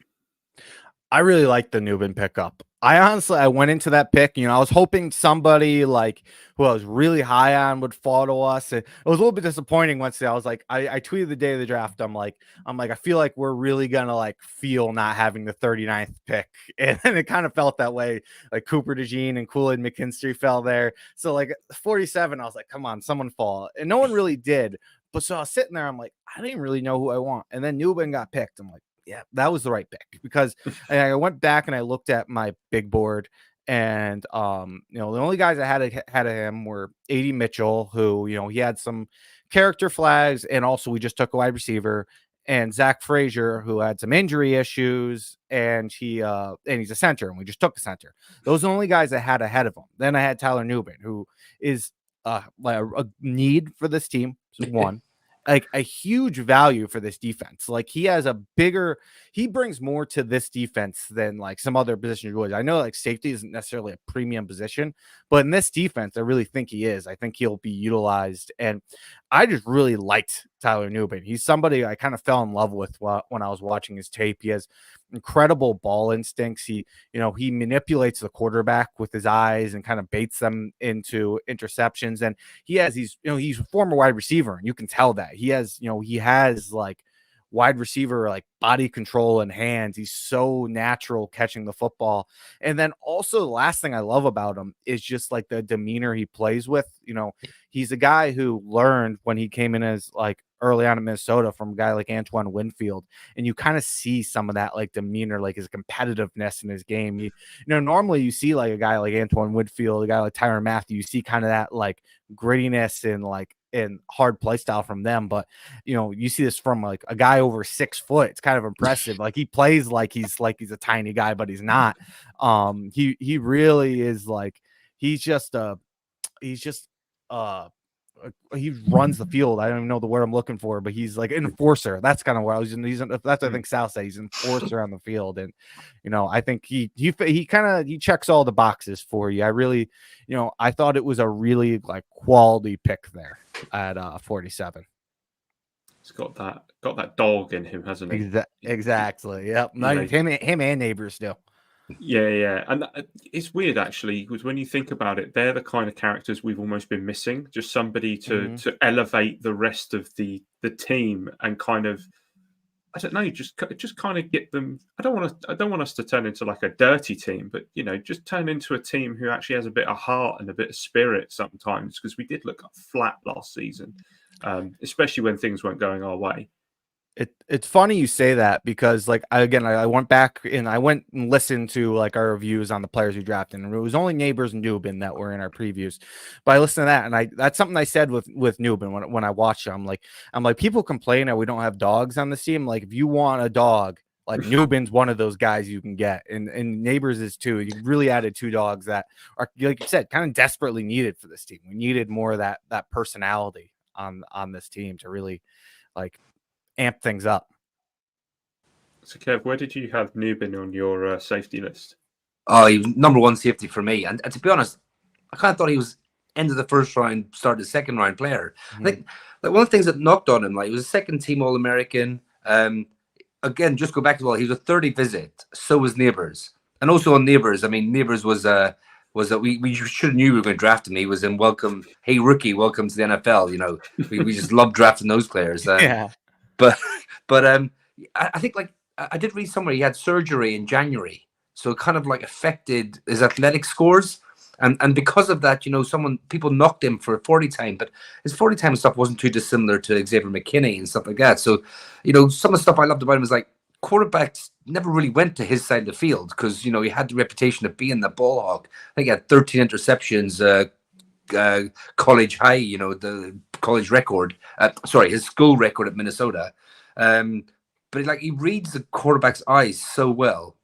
I really like the Nubin pickup. I went into that pick, I was hoping somebody like who I was really high on would fall to us. It was a little bit disappointing once I was like, I tweeted the day of the draft. I'm like, I feel like we're really gonna like feel not having the 39th pick. And it kind of felt that way. Like Cooper DeJean and Kool-Aid McKinstry fell there. So like 47, I was like, come on, someone fall. And no one really did. But so I was sitting there, I'm like, I didn't really know who I want. And then Nubin got picked. I'm like, yeah, that was the right pick, because I went back and I looked at my big board, and the only guys I had of him were A.D. Mitchell, who he had some character flags, and also we just took a wide receiver, and Zach Frazier, who had some injury issues, and he's a center, and we just took a center. Those are the only guys I had ahead of him. Then I had Tyler Nubin, who is like a need for this team. One. Like a huge value for this defense. Like he brings more to this defense than like some other positions would. I know like safety isn't necessarily a premium position, but in this defense, I really think he is. I think he'll be utilized. And I just really liked Tyler Nubin. He's somebody I kind of fell in love with when I was watching his tape. He has incredible ball instincts. He manipulates the quarterback with his eyes and kind of baits them into interceptions. And he's a former wide receiver, and you can tell that he has like wide receiver like body control and hands. He's so natural catching the football. And then also the last thing I love about him is just like the demeanor he plays with. He's a guy who learned when he came in as like early on in Minnesota from a guy like Antoine Winfield, and you kind of see some of that like demeanor, like his competitiveness in his game. Normally you see like a guy like Antoine Winfield, a guy like Tyrann Mathieu, you see kind of that like grittiness and hard play style from them, but you see this from like a guy over 6 foot. It's kind of impressive. Like he plays like he's a tiny guy, but he's not. He really is like he runs the field. I don't even know the word I'm looking for, but he's like an enforcer. That's kind of what I was. That's what I think Sal said. He's an enforcer on the field, and I think he checks all the boxes for you. I really, I thought it was a really like quality pick there at 47. He's got that dog in him, hasn't he? Exactly. Yep. Him and Nabers do. Yeah. And it's weird, actually, because when you think about it, they're the kind of characters we've almost been missing. Just somebody to elevate the rest of the team and kind of, I don't know, just kind of get them. I don't want us to turn into like a dirty team, but just turn into a team who actually has a bit of heart and a bit of spirit sometimes, because we did look flat last season, especially when things weren't going our way. It's funny you say that because like I went back and I went and listened to like our reviews on the players we drafted, and it was only Nabers and Nubin that were in our previews. But I listened to that, and that's something I said with Nubin when I watched him. I'm like people complain that we don't have dogs on the team. Like if you want a dog, like Nubin's one of those guys you can get, and Nabers is too. You really added 2 dogs that are, like you said, kind of desperately needed for this team. We needed more of that personality on this team to really like amp things up. So, Kev, where did you have Nubin on your safety list? Oh, he was number 1 safety for me. And to be honest, I kind of thought he was end of the first round, start of the second round player. Mm-hmm. Like one of the things that knocked on him, like he was a second team All-American. Again, just go back to he was a 30 visit. So was Nabers. And also on Nabers, I mean, Nabers was that we should have knew we were going to draft him. He was in welcome, hey rookie, welcome to the NFL. You know, we just love drafting those players. Yeah. But I think like I did read somewhere he had surgery in January, so it kind of like affected his athletic scores, and because of that, you know, people knocked him for 40 time, but his 40 time stuff wasn't too dissimilar to Xavier McKinney and stuff like that. So, you know, some of the stuff I loved about him was like quarterbacks never really went to his side of the field because, you know, he had the reputation of being the ball hawk. I think he had 13 interceptions. College high, you know, the college record. His school record at Minnesota. But like he reads the quarterback's eyes so well.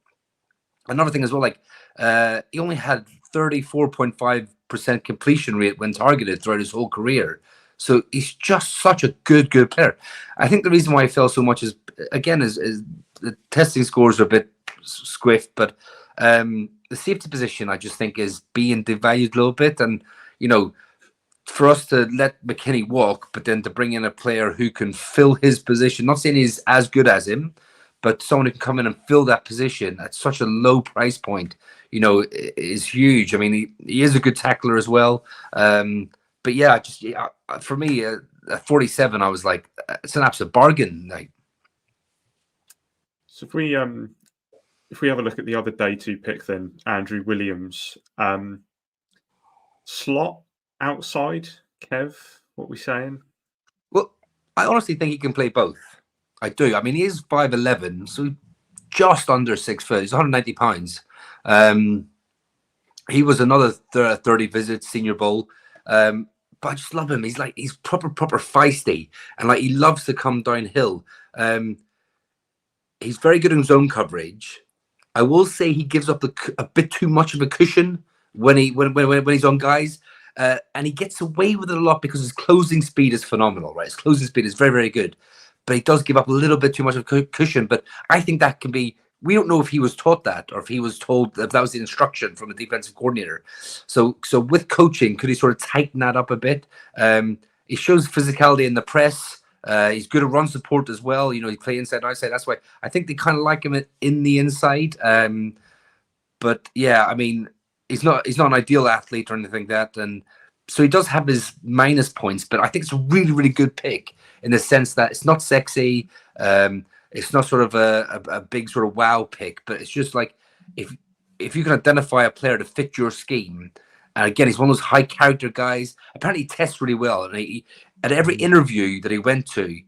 Another thing as well, like he only had 34.5% completion rate when targeted throughout his whole career. So he's just such a good player. I think the reason why he fell so much is again is the testing scores are a bit squiffed, but the safety position I just think is being devalued a little bit. And you know, for us to let McKinney walk, but then to bring in a player who can fill his position, not saying he's as good as him, but someone who can come in and fill that position at such a low price point, you know, is huge. I mean, he is a good tackler as well. But yeah, for me, at 47, I was like, it's an absolute bargain. Like, so if we have a look at the other day 2 pick, then Andrew Williams, slot outside, Kev, what we saying? Well, I honestly think he can play both. I do. I mean, he is 5'11", so just under 6 foot. He's 190 pounds. He was another 30 visit Senior Bowl. But I just love him. He's proper feisty, and like he loves to come downhill. He's very good in zone coverage. I will say he gives up a bit too much of a cushion when he's on guys. And he gets away with it a lot because his closing speed is phenomenal, right? His closing speed is very, very good, but he does give up a little bit too much of a cushion. But I think that can be, we don't know if he was taught that or if he was told that was the instruction from a defensive coordinator. So with coaching, could he sort of tighten that up a bit? He shows physicality in the press. He's good at run support as well. You know, he plays inside, outside. That's why I think they kind of like him in the inside. But yeah, I mean, he's not an ideal athlete or anything like that, and so he does have his minus points. But I think it's a really, really good pick in the sense that it's not sexy, it's not sort of a big sort of wow pick, but it's just like if you can identify a player to fit your scheme, and again, he's one of those high character guys. Apparently, he tests really well, and at every interview that he went to,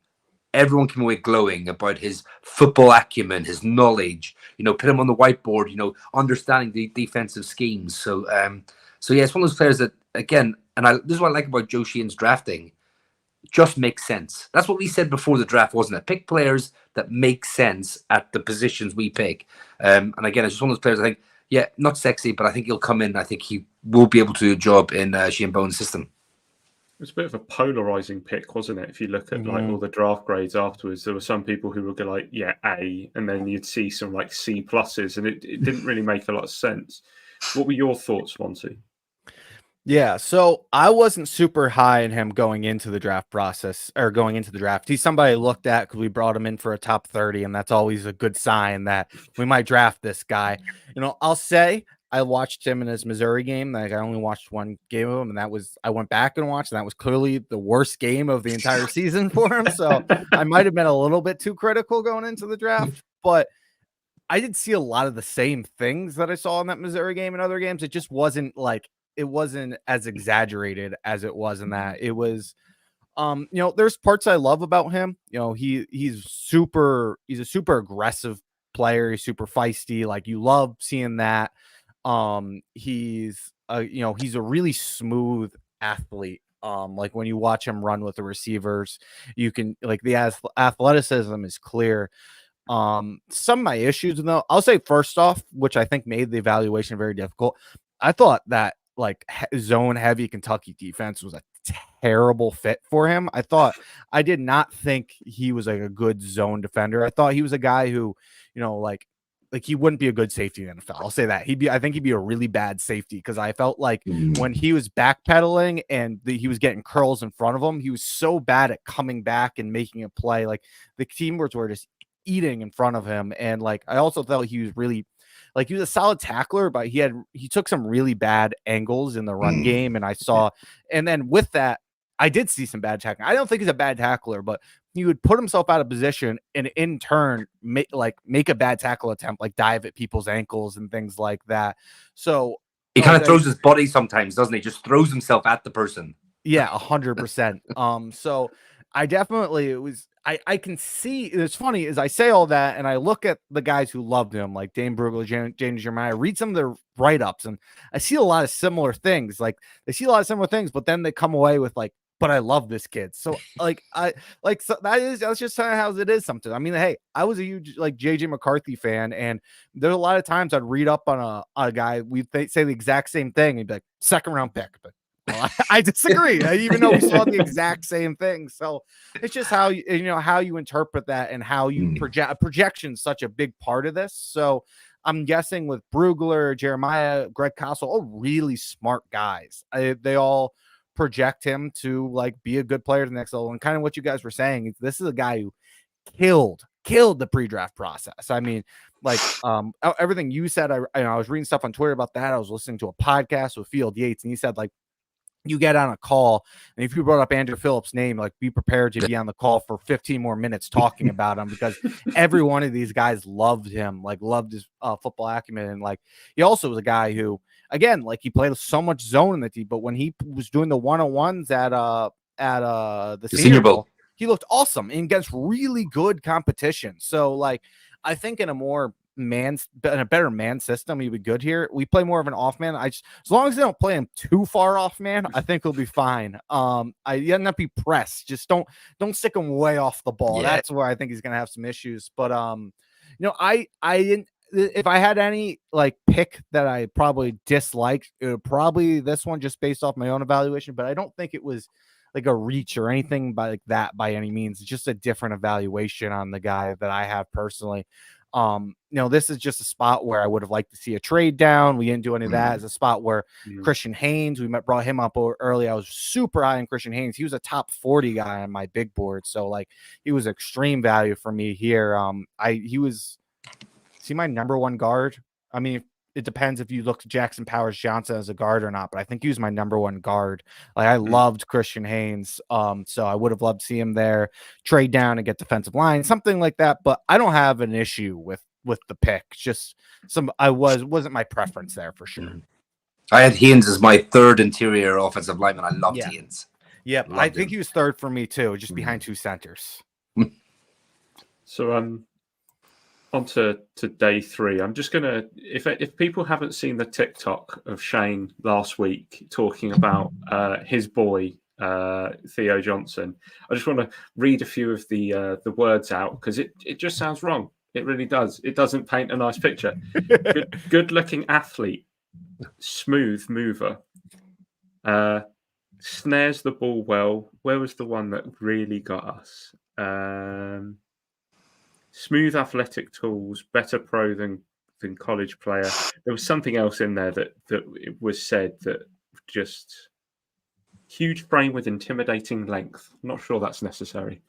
everyone came away glowing about his football acumen, his knowledge, you know, put him on the whiteboard, you know, understanding the defensive schemes. So yeah, it's one of those players that, again, this is what I like about Joe Sheehan's drafting, just makes sense. That's what we said before the draft, wasn't it? Pick players that make sense at the positions we pick. And again, it's just one of those players I think, yeah, not sexy, but I think he'll come in. I think he will be able to do a job in Sheehan Bowen's system. It was a bit of a polarizing pick, wasn't it? If you look at like all the draft grades afterwards, there were some people who were like, yeah, A, and then you'd see some like C pluses, and it didn't really make a lot of sense. What were your thoughts, Monty? Yeah, so I wasn't super high in him going into the draft process or going into the draft. He's somebody I looked at because we brought him in for a top 30, and that's always a good sign that we might draft this guy. You know, I'll say I watched him in his Missouri game. Like I only watched one game of him, and I went back and watched, and that was clearly the worst game of the entire season for him. So I might have been a little bit too critical going into the draft, but I did see a lot of the same things that I saw in that Missouri game and other games. It just wasn't as exaggerated as it was in that. It was There's parts I love about him. He's a super aggressive player. He's super feisty. Like, you love seeing that. He's a really smooth athlete. Like, when you watch him run with the receivers, you can, like, the athleticism is clear. Some of my issues, though, I'll say first off, which I think made the evaluation very difficult. I thought that, like, zone heavy Kentucky defense was a terrible fit for him. I did not think he was like a good zone defender. I thought he was a guy who, like he wouldn't be a good safety in the NFL. I'll say that. I think he'd be a really bad safety, because I felt like when he was backpedaling and he was getting curls in front of him, he was so bad at coming back and making a play. Like, the teammates were just eating in front of him. And, like, I also thought he was really, like, he was a solid tackler, but he took some really bad angles in the run game. And and then with that, I did see some bad tackling. I don't think he's a bad tackler, but he would put himself out of position and in turn make a bad tackle attempt, like dive at people's ankles and things like that. So he kind of throws his body sometimes, doesn't he? Just throws himself at the person. Yeah, 100%. So I definitely, I can see, it's funny is I say all that and I look at the guys who loved him, like Dane Brugler, James Jeremiah, read some of their write-ups, and I see a lot of similar things. Like, but then they come away with, like, but I love this kid. So, like, that's just kind of how it is sometimes. I mean, hey, I was a huge, like, JJ McCarthy fan, and there's a lot of times I'd read up on a guy, we'd say the exact same thing, and he'd be like, second round pick, but well, I disagree, even though we saw the exact same thing. So it's just how you interpret that, and how you projection is such a big part of this. So I'm guessing with Brugler, Jeremiah, Greg Castle, all really smart guys. They all project him to, like, be a good player to the next level. And kind of what you guys were saying, this is a guy who killed the pre-draft process. I mean, like, everything you said, I was reading stuff on Twitter about that. I was listening to a podcast with Field Yates, and he said, like, you get on a call, and if you brought up Andrew Phillips' name, like, be prepared to be on the call for 15 more minutes talking about him, because every one of these guys loved him, like, loved his football acumen. And, like, he also was a guy who, again, like, he played so much zone in the team, but when he was doing the one-on-ones at the Senior Bowl, he looked awesome and against really good competition. So, like, I think in a better man system, he'd be good here. We play more of an off man. As long as they don't play him too far off man, I think he'll be fine. You have not be pressed. Just don't stick him way off the ball. Yeah. That's where I think he's gonna have some issues. But I didn't. If I had any, like, pick that I probably disliked, it would probably this one, just based off my own evaluation. But I don't think it was like a reach or anything by any means. It's just a different evaluation on the guy that I have personally. This is just a spot where I would have liked to see a trade down. We didn't do any of that. It's a spot where Christian Haynes, brought him up early. I was super high on Christian Haynes. He was a top 40 guy on my big board. So, like, he was extreme value for me here. He was my number one guard. I mean, it depends if you look at Jackson Powers Johnson as a guard or not, but I think he was my number one guard. Like, I loved Christian Haynes. So I would have loved to see him there, trade down and get defensive line, something like that. But I don't have an issue with the pick. Just wasn't my preference there for sure. I had Haynes as my third interior offensive lineman. I loved Haynes. Yeah, I think he was third for me too, just behind two centers. So on to day 3. I'm just gonna, if people haven't seen the TikTok of Shane last week talking about his boy Theo Johnson, I just want to read a few of the words out, because it just sounds wrong. It really does. It doesn't paint a nice picture. Good looking athlete, smooth mover, snares the ball well. Where was the one that really got us? Smooth athletic tools, better pro than college player. There was something else in there that it was said that just huge frame with intimidating length. I'm not sure that's necessary.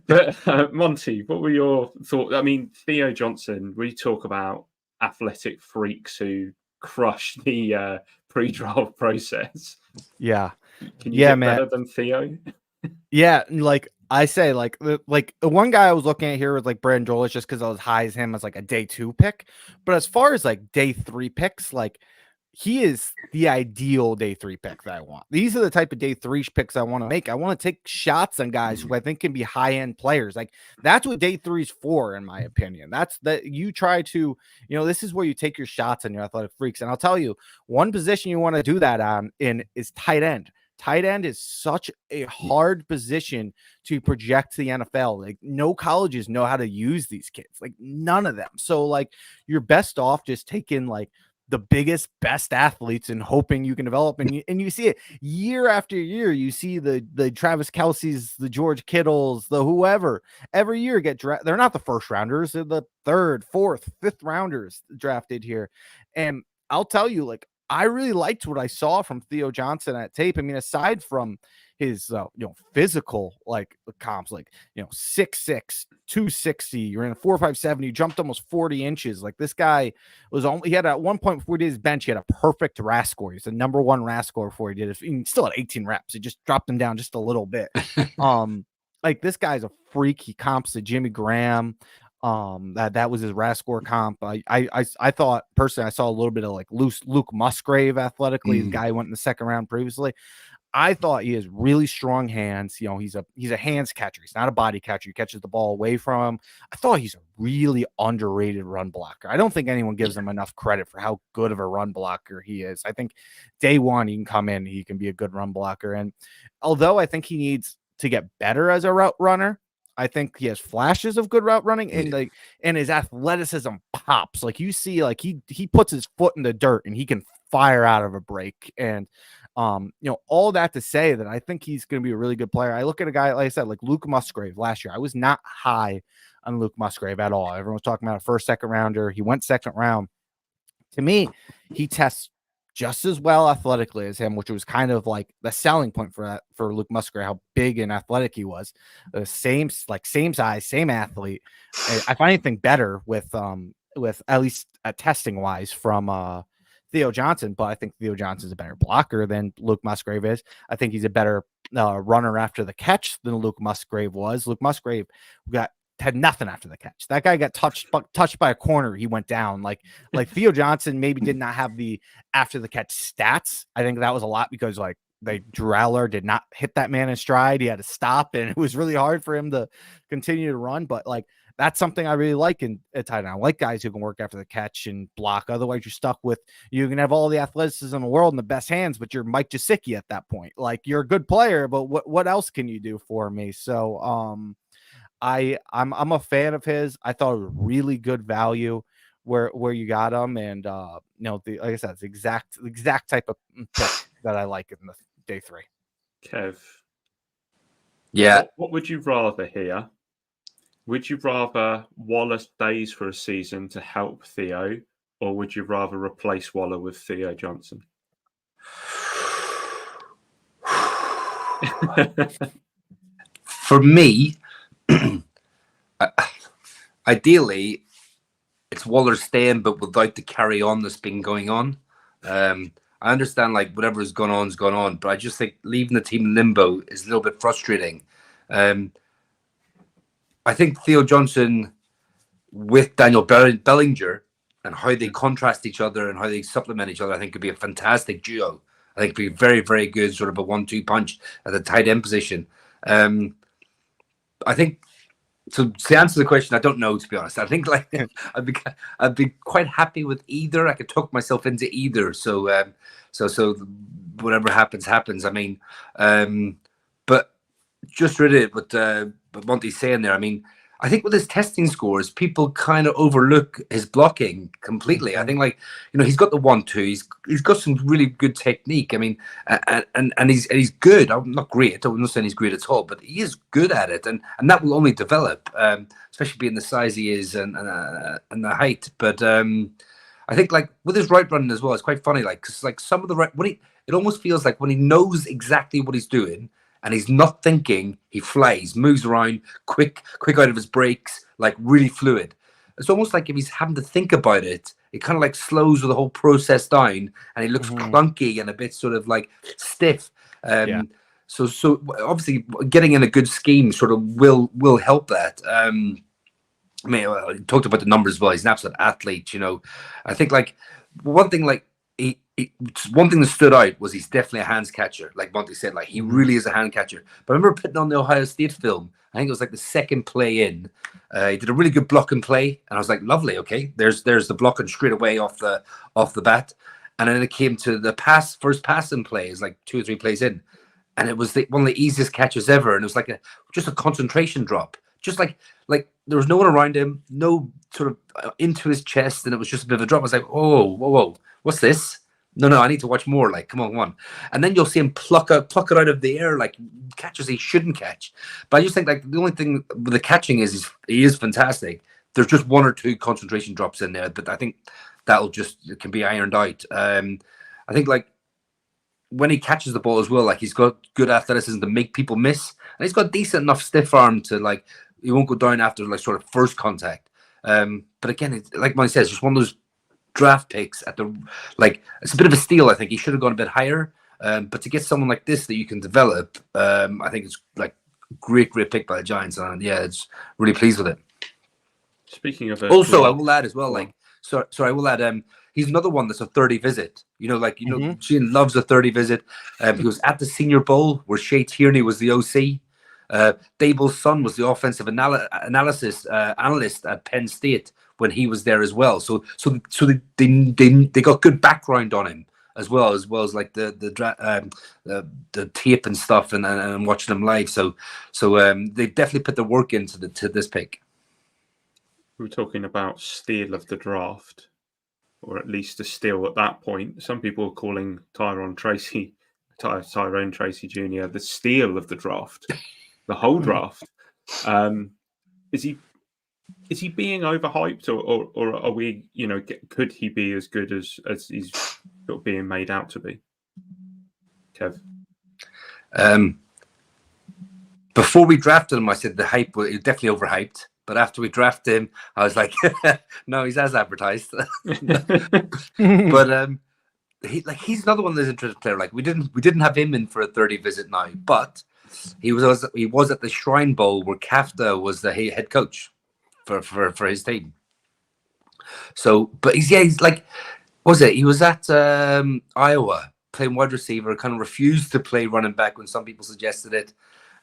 But Monty, what were your thoughts? I mean, Theo Johnson, we talk about athletic freaks who crush the pre-draft process. Yeah. Can you get better than Theo? Yeah, like I say, like the one guy I was looking at here was like Brandon Jolich, just because I was high as him as like a day 2 pick. But as far as like day 3 picks, like he is the ideal day 3 pick that I want. These are the type of day 3 picks I want to make. I want to take shots on guys who I think can be high end players. Like that's what day 3 is for, in my opinion. That's that you try to, this is where you take your shots on your athletic freaks. And I'll tell you, one position you want to do that on is tight end. Tight end is such a hard position to project to the NFL. Like no colleges know how to use these kids, like none of them. So like you're best off just taking like the biggest, best athletes and hoping you can develop. And you see it year after year. You see the Travis Kelce's, the George Kittles, the whoever every year get drafted. They're not the first rounders. They're the 3rd, 4th, 5th rounders drafted here. And I'll tell you, like, I really liked what I saw from Theo Johnson at tape. I mean, aside from his, physical like comps, like, 6'6", 260, you're in a 4.57, you jumped almost 40 inches. Like this guy he had at one point before he did his bench, he had a perfect RAS score. He's the number 1 RAS score before he did it. He still had 18 reps. He just dropped him down just a little bit. Like this guy's a freak. He comps to Jimmy Graham. That was his RAS score comp. I thought personally I saw a little bit of like Luke Musgrave athletically, the guy who went in the 2nd round previously. I thought he has really strong hands. He's a hands catcher. He's not a body catcher. He catches the ball away from him. I thought he's a really underrated run blocker. I don't think anyone gives him enough credit for how good of a run blocker he is. I think day 1 he can come in, he can be a good run blocker. And although I think he needs to get better as a route runner, I think he has flashes of good route running, and his athleticism pops. Like you see, like he puts his foot in the dirt and he can fire out of a break. And all that to say that I think he's going to be a really good player. I look at a guy, like I said, like Luke Musgrave last year. I was not high on Luke Musgrave at all. Everyone was talking about a 1st, 2nd rounder. He went 2nd round. To me, he tests just as well athletically as him, which was kind of like the selling point for Luke Musgrave, how big and athletic he was. Same size, same athlete. I find anything better with at least testing wise from Theo Johnson, but I think Theo Johnson's a better blocker than Luke Musgrave is. I think he's a better runner after the catch than Luke Musgrave was. Luke Musgrave had nothing after the catch. That guy got touched by a corner. He went down. Like Theo Johnson maybe did not have the after the catch stats. I think that was a lot because like Drew Aller did not hit that man in stride. He had to stop, and it was really hard for him to continue to run. But like that's something I really like in a tight end. I like guys who can work after the catch and block. Otherwise, you're stuck with you can have all the athleticism in the world and the best hands, but you're Mike Gesicki at that point. Like you're a good player, but what else can you do for me? So I'm a fan of his. I thought it was really good value where you got him, and like I said, it's the exact type of pick that I like in the day 3. Kev, Yeah. What would you rather here? Would you rather Waller stays for a season to help Theo, or would you rather replace Waller with Theo Johnson? For me, ideally, it's Waller staying, but without the carry on that's been going on. I understand like whatever has gone on, but I just think leaving the team in limbo is a little bit frustrating. I think Theo Johnson with Daniel Bellinger and how they contrast each other and how they supplement each other, I think could be a fantastic duo. I think it'd be very, very good, sort of a 1-2 punch at the tight end position. I think to answer the question, I don't know, to be honest. I think like I'd be quite happy with either. I could talk myself into either. So whatever happens. I mean, but just really what Monte's saying there. I mean, I think with his testing scores, people kind of overlook his blocking completely. I think like, he's got the 1-2. He's got some really good technique. I mean, and he's good. I'm not great. I'm not saying he's great at all, but he is good at it, and that will only develop, especially being the size he is and the height. But I think like with his right running as well, it's quite funny. Like, cause like some of the it almost feels like when he knows exactly what he's doing. And he's not thinking, he flies, moves around, quick out of his breaks, like really fluid. It's almost like if he's having to think about it, it kind of like slows the whole process down, and he looks clunky and a bit sort of like stiff. So obviously getting in a good scheme sort of will help that. I mean, he talked about the numbers as well. He's an absolute athlete, I think like one thing like one thing that stood out was he's definitely a hands catcher. Like Monte said, like he really is a hand catcher. But I remember putting on the Ohio State film. I think it was like the second play in. He did a really good block and play, and I was like, lovely. Okay, there's the blocking straight away off the bat. And then it came to the first pass and play is like 2 or 3 plays in, and it was one of the easiest catches ever. And it was like just a concentration drop, just like there was no one around him, no sort of into his chest, and it was just a bit of a drop. I was like, oh, whoa, what's this? No, I need to watch more. Like, come on. And then you'll see him pluck it out of the air, like catches he shouldn't catch. But I just think like the only thing with the catching is he is fantastic. There's just 1 or 2 concentration drops in there, but I think it can be ironed out. I think like when he catches the ball as well, like he's got good athleticism to make people miss, and he's got decent enough stiff arm to like he won't go down after like sort of first contact. But again, like Mike says, just one of those draft picks it's a bit of a steal. I think he should have gone a bit higher, but to get someone like this that you can develop, I think it's like great pick by the Giants, and it's really pleased with it. Speaking of I will add as well, I will add he's another one that's a 30 visit. Shane loves a 30 visit. He was at the Senior Bowl where Shea Tierney was the OC. Dable's son was the offensive analyst at Penn State when he was there as well. So they got good background on him as well as like the tape and stuff and watching them live. So they definitely put the work into this pick. We were talking about steal of the draft, or at least a steal at that point. Some people are calling Tyrone Tracy Jr. the steal of the draft, the whole draft. Is he being overhyped, or are we, could he be as good as he's sort of being made out to be? Kev? Before we drafted him, I said the hype was definitely overhyped. But after we drafted him, I was like, no, he's as advertised. But he's another one that's interesting player. Like we didn't have him in for a 30 visit now, but he was at the Shrine Bowl where Kafka was the head coach for his team. So, but he's like, what was it? He was at Iowa playing wide receiver, kind of refused to play running back when some people suggested it.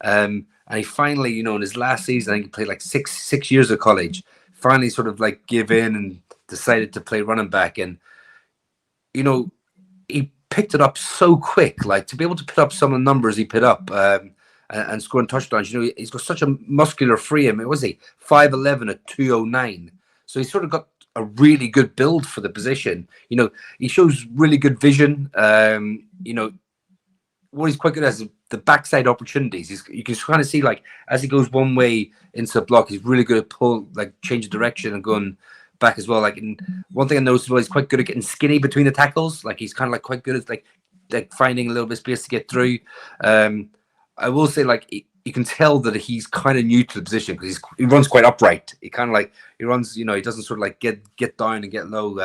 And he finally, in his last season, I think he played like six years of college, finally sort of like give in and decided to play running back. And, he picked it up so quick, like to be able to put up some of the numbers he put up and scoring touchdowns. He's got such a muscular frame. What was he? 5'11" at 209. So he's sort of got a really good build for the position. He shows really good vision. What he's quite good at is the backside opportunities. You can kind of see, like, as he goes one way into the block, he's really good at change of direction and going back as well. Like, and one thing I noticed was he's quite good at getting skinny between the tackles. Like, he's kind of like quite good at like finding a little bit of space to get through. I will say, like, you can tell that he's kind of new to the position because he runs quite upright. He kind of like he runs, he doesn't sort of like get down and get low.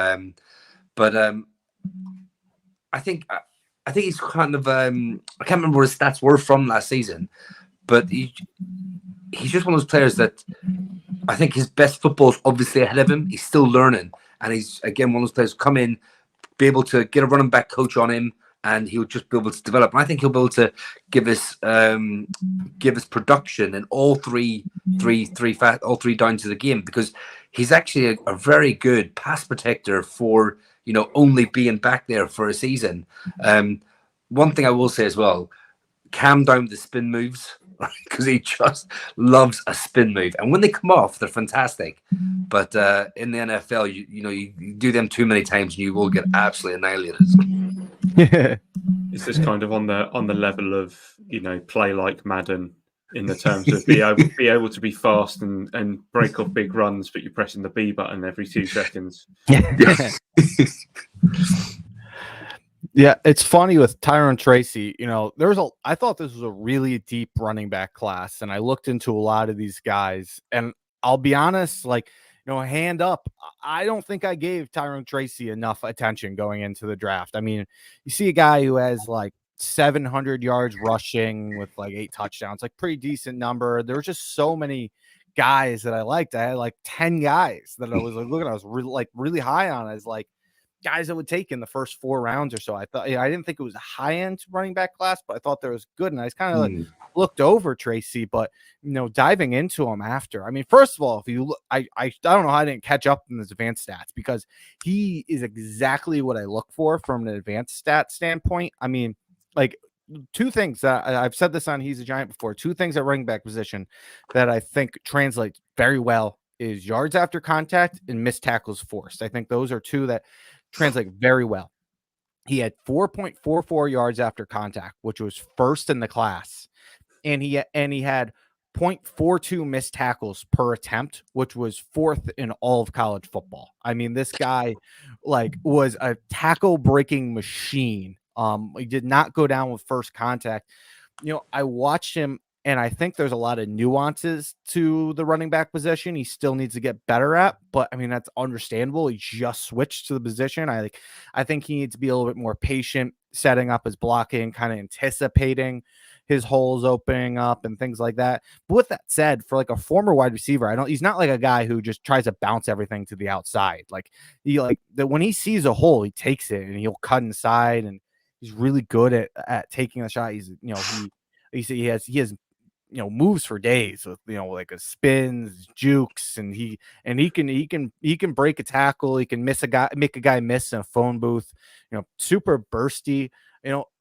But I think he's kind of I can't remember what his stats were from last season, but he's just one of those players that I think his best football is obviously ahead of him. He's still learning, and he's again one of those players who come in, be able to get a running back coach on him, and he'll just be able to develop. And I think he'll be able to give us production in all three downs of the game, because he's actually a very good pass protector for only being back there for a season. One thing I will say as well, calm down the spin moves, because he just loves a spin move, and when they come off, they're fantastic. But in the NFL, you do them too many times, and you will get absolutely annihilated. Is this kind of on the level of play like Madden, in the terms of be able to be fast and break off big runs, but you're pressing the B button every 2 seconds? Yeah, it's funny with Tyrone Tracy. I thought this was a really deep running back class, and I looked into a lot of these guys, and I'll be honest, like, hand up, I don't think I gave Tyrone Tracy enough attention going into the draft. I mean, you see a guy who has like 700 yards rushing with like 8 touchdowns, like pretty decent number. There were just so many guys that I liked. I had like 10 guys that I was like looking, I was really high on. I was like, guys I would take in the first 4 rounds or so. I thought, I didn't think it was a high end running back class, but I thought there was good. And I just kind of like looked over Tracy, but diving into him after. I mean, first of all, if you look, I don't know how I didn't catch up in his advanced stats, because he is exactly what I look for from an advanced stat standpoint. I mean, like, 2 things that I've said this on He's a Giant before. 2 things at running back position that I think translate very well is yards after contact and missed tackles forced. I think those are 2 that translate very well. He had 4.44 yards after contact, which was first in the class, and he had 0.42 missed tackles per attempt, which was 4th in all of college football. I mean, this guy was a tackle breaking machine. He did not go down with first contact. I watched him, and I think there's a lot of nuances to the running back position he still needs to get better at, but I mean, that's understandable. He just switched to the position. I think he needs to be a little bit more patient, setting up his blocking, kind of anticipating his holes opening up and things like that. But with that said, for like a former wide receiver, he's not like a guy who just tries to bounce everything to the outside. When he sees a hole, he takes it and he'll cut inside, and he's really good at taking the shot. He has moves for days with like a spins, jukes, and he can break a tackle. He can make a guy miss in a phone booth. Super bursty.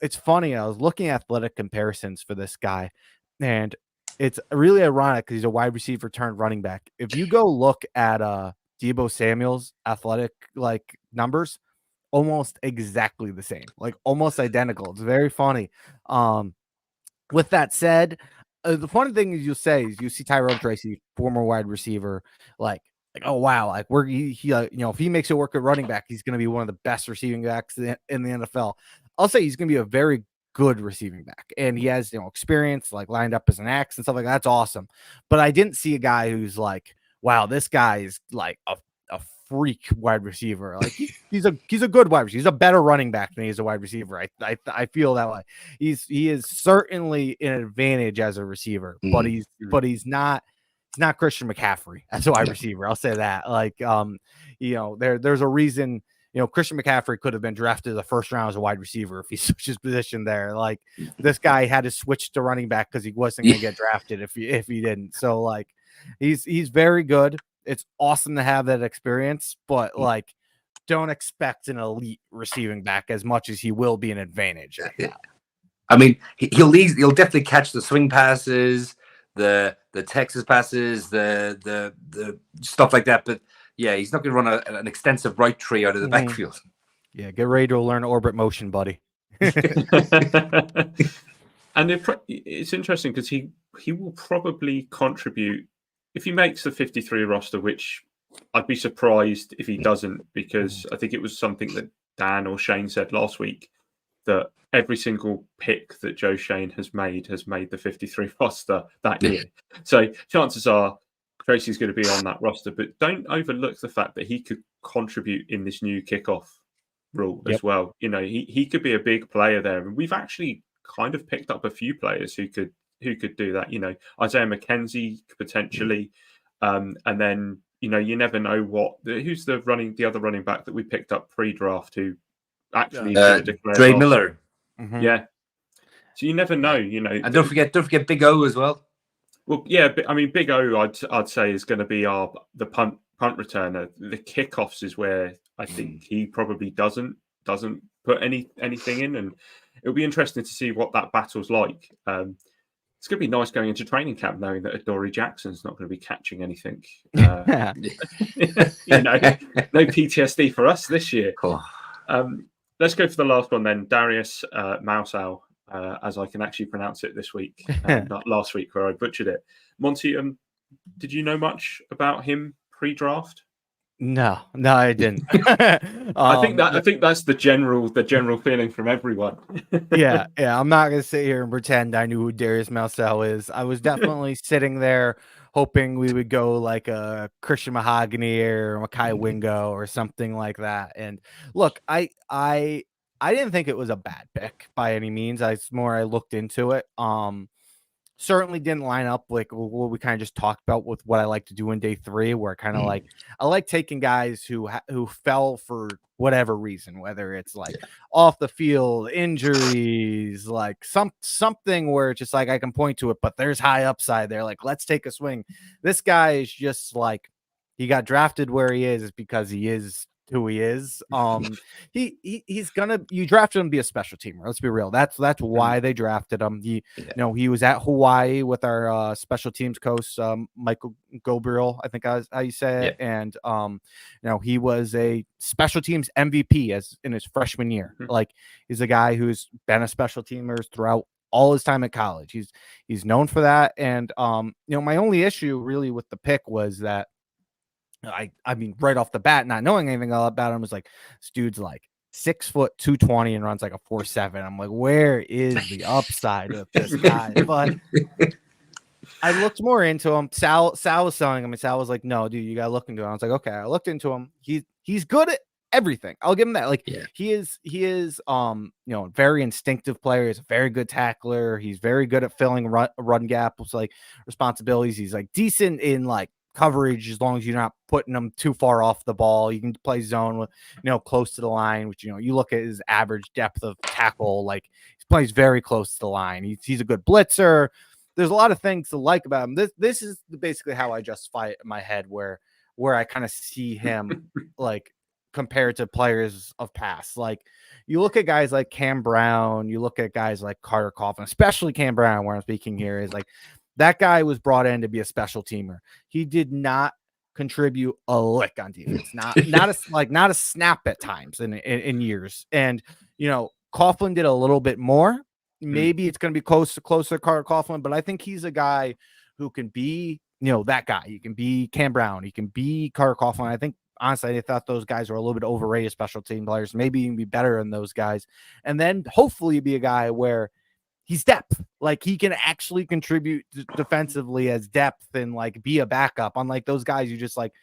It's funny. I was looking at athletic comparisons for this guy, and it's really ironic because he's a wide receiver turned running back. If you go look at Deebo Samuel's athletic numbers, almost exactly the same, almost identical. It's very funny. With that said, the funny thing is you see Tyrone Tracy, former wide receiver, oh wow, if he makes it work at running back, he's going to be one of the best receiving backs in the NFL. I'll say he's going to be a very good receiving back, and he has experience lined up as an X and stuff like that. That's awesome. But I didn't see a guy who's wow, this guy is a freak wide receiver. He's a good wide receiver. He's a better running back than he's a wide receiver. I feel that way. He is certainly an advantage as a receiver, but he's not Christian McCaffrey as a wide receiver. I'll say that. There's a reason. Christian McCaffrey could have been drafted the first round as a wide receiver if he switched his position there. This guy had to switch to running back because he wasn't going to get drafted if he didn't. So he's very good. It's awesome to have that experience, but don't expect an elite receiving back as much as he will be an advantage at that. I mean, he'll definitely catch the swing passes, the Texas passes, the stuff like that. But yeah, he's not going to run an extensive right tree out of the backfield. Yeah, get ready to learn orbit motion, buddy. And it's interesting because he will probably contribute if he makes the 53 roster, which I'd be surprised if he doesn't, because I think it was something that Dan or Shane said last week, that every single pick that Joe Shane has made the 53 roster that year. So chances are Tracy's going to be on that roster, but don't overlook the fact that he could contribute in this new kickoff rule as well. He could be a big player there. And we've actually kind of picked up a few players who could do that. Isaiah McKenzie potentially, and then you never know who's the other running back that we picked up pre-draft who actually Dre Miller. Mm-hmm. Yeah, so you never know. And don't forget Big O as well. Well, yeah, I mean Big O, I'd say is going to be the punt returner. The kickoffs is where I think he probably doesn't put anything in, and it'll be interesting to see what that battle's like. It's going to be nice going into training camp knowing that Adoree Jackson's not going to be catching anything. No PTSD for us this year. Cool. Let's go for the last one then. Darius Mousau, as I can actually pronounce it this week, not last week where I butchered it. Monty, did you know much about him pre-draft? No, I didn't. I think that's the general feeling from everyone. yeah. I'm not gonna sit here and pretend I knew who Darius Mousau is. I was definitely sitting there hoping we would go like a Christian Mahogany or Makai Wingo or something like that. And look, I didn't think it was a bad pick by any means. I looked into it. certainly didn't line up like what we kind of just talked about with what I like to do in day 3, where kind of like I like taking guys who fell for whatever reason, whether it's like off the field injuries, like something where it's just like I can point to it, but there's high upside there. Like, let's take a swing. This guy is just like, he got drafted where he is because he is who he is. He's gonna, you drafted him to be a special teamer. Let's be real. That's why they drafted him. He was at Hawaii with our special teams coach, Michael Gabriel, I think is how you say it. And he was a special teams MVP as in his freshman year. Like, he's a guy who's been a special teamer throughout all his time at college. He's known for that. And my only issue really with the pick was that I mean, right off the bat, not knowing anything about him, was like, this dude's like 6 foot 220 and runs like a 4.7. I'm like, where is the upside of this guy? But I looked more into him. Sal was selling him, and Sal was like, no, dude, you gotta look into him. I was like, okay. I looked into him. He's good at everything. I'll give him that. Like, he is very instinctive player. He's a very good tackler. He's very good at filling run gaps, like responsibilities. He's like decent in like coverage, as long as you're not putting them too far off the ball. You can play zone with, close to the line, which, you look at his average depth of tackle, like he plays very close to the line. He's a good blitzer. There's a lot of things to like about him. This is basically how I justify it in my head, where I kind of see him like compared to players of past. Like, you look at guys like Cam Brown, you look at guys like Carter Coughlin, especially Cam Brown, where I'm speaking here, is like, that guy was brought in to be a special teamer. He did not contribute a lick on defense. Not a snap at times in years. And Coughlin did a little bit more. Maybe it's going to be closer to Carter Coughlin, but I think he's a guy who can be, that guy. He can be Cam Brown. He can be Carter Coughlin. I think, honestly, I thought those guys were a little bit overrated special team players. Maybe you can be better than those guys. And then hopefully be a guy where he's depth. Like, he can actually contribute defensively as depth and like be a backup. Unlike those guys, you just like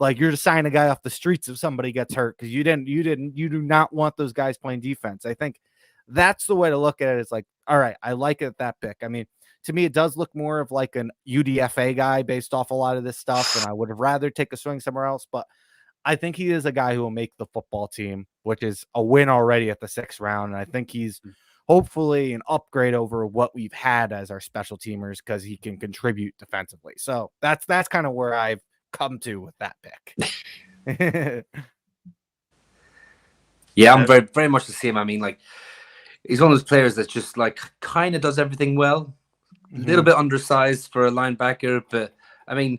you're just signing a guy off the streets if somebody gets hurt, because you do not want those guys playing defense. I think that's the way to look at it. It's like, all right, I like it, that pick. I mean, to me, it does look more of like an UDFA guy based off a lot of this stuff, and I would have rather take a swing somewhere else. But I think he is a guy who will make the football team, which is a win already at the 6th round. And I think he's hopefully an upgrade over what we've had as our special teamers, because he can contribute defensively. So that's kind of where I've come to with that pick. Yeah, I'm very, very much the same. I mean, like, he's one of those players that just like kind of does everything well. A little bit undersized for a linebacker, but I mean,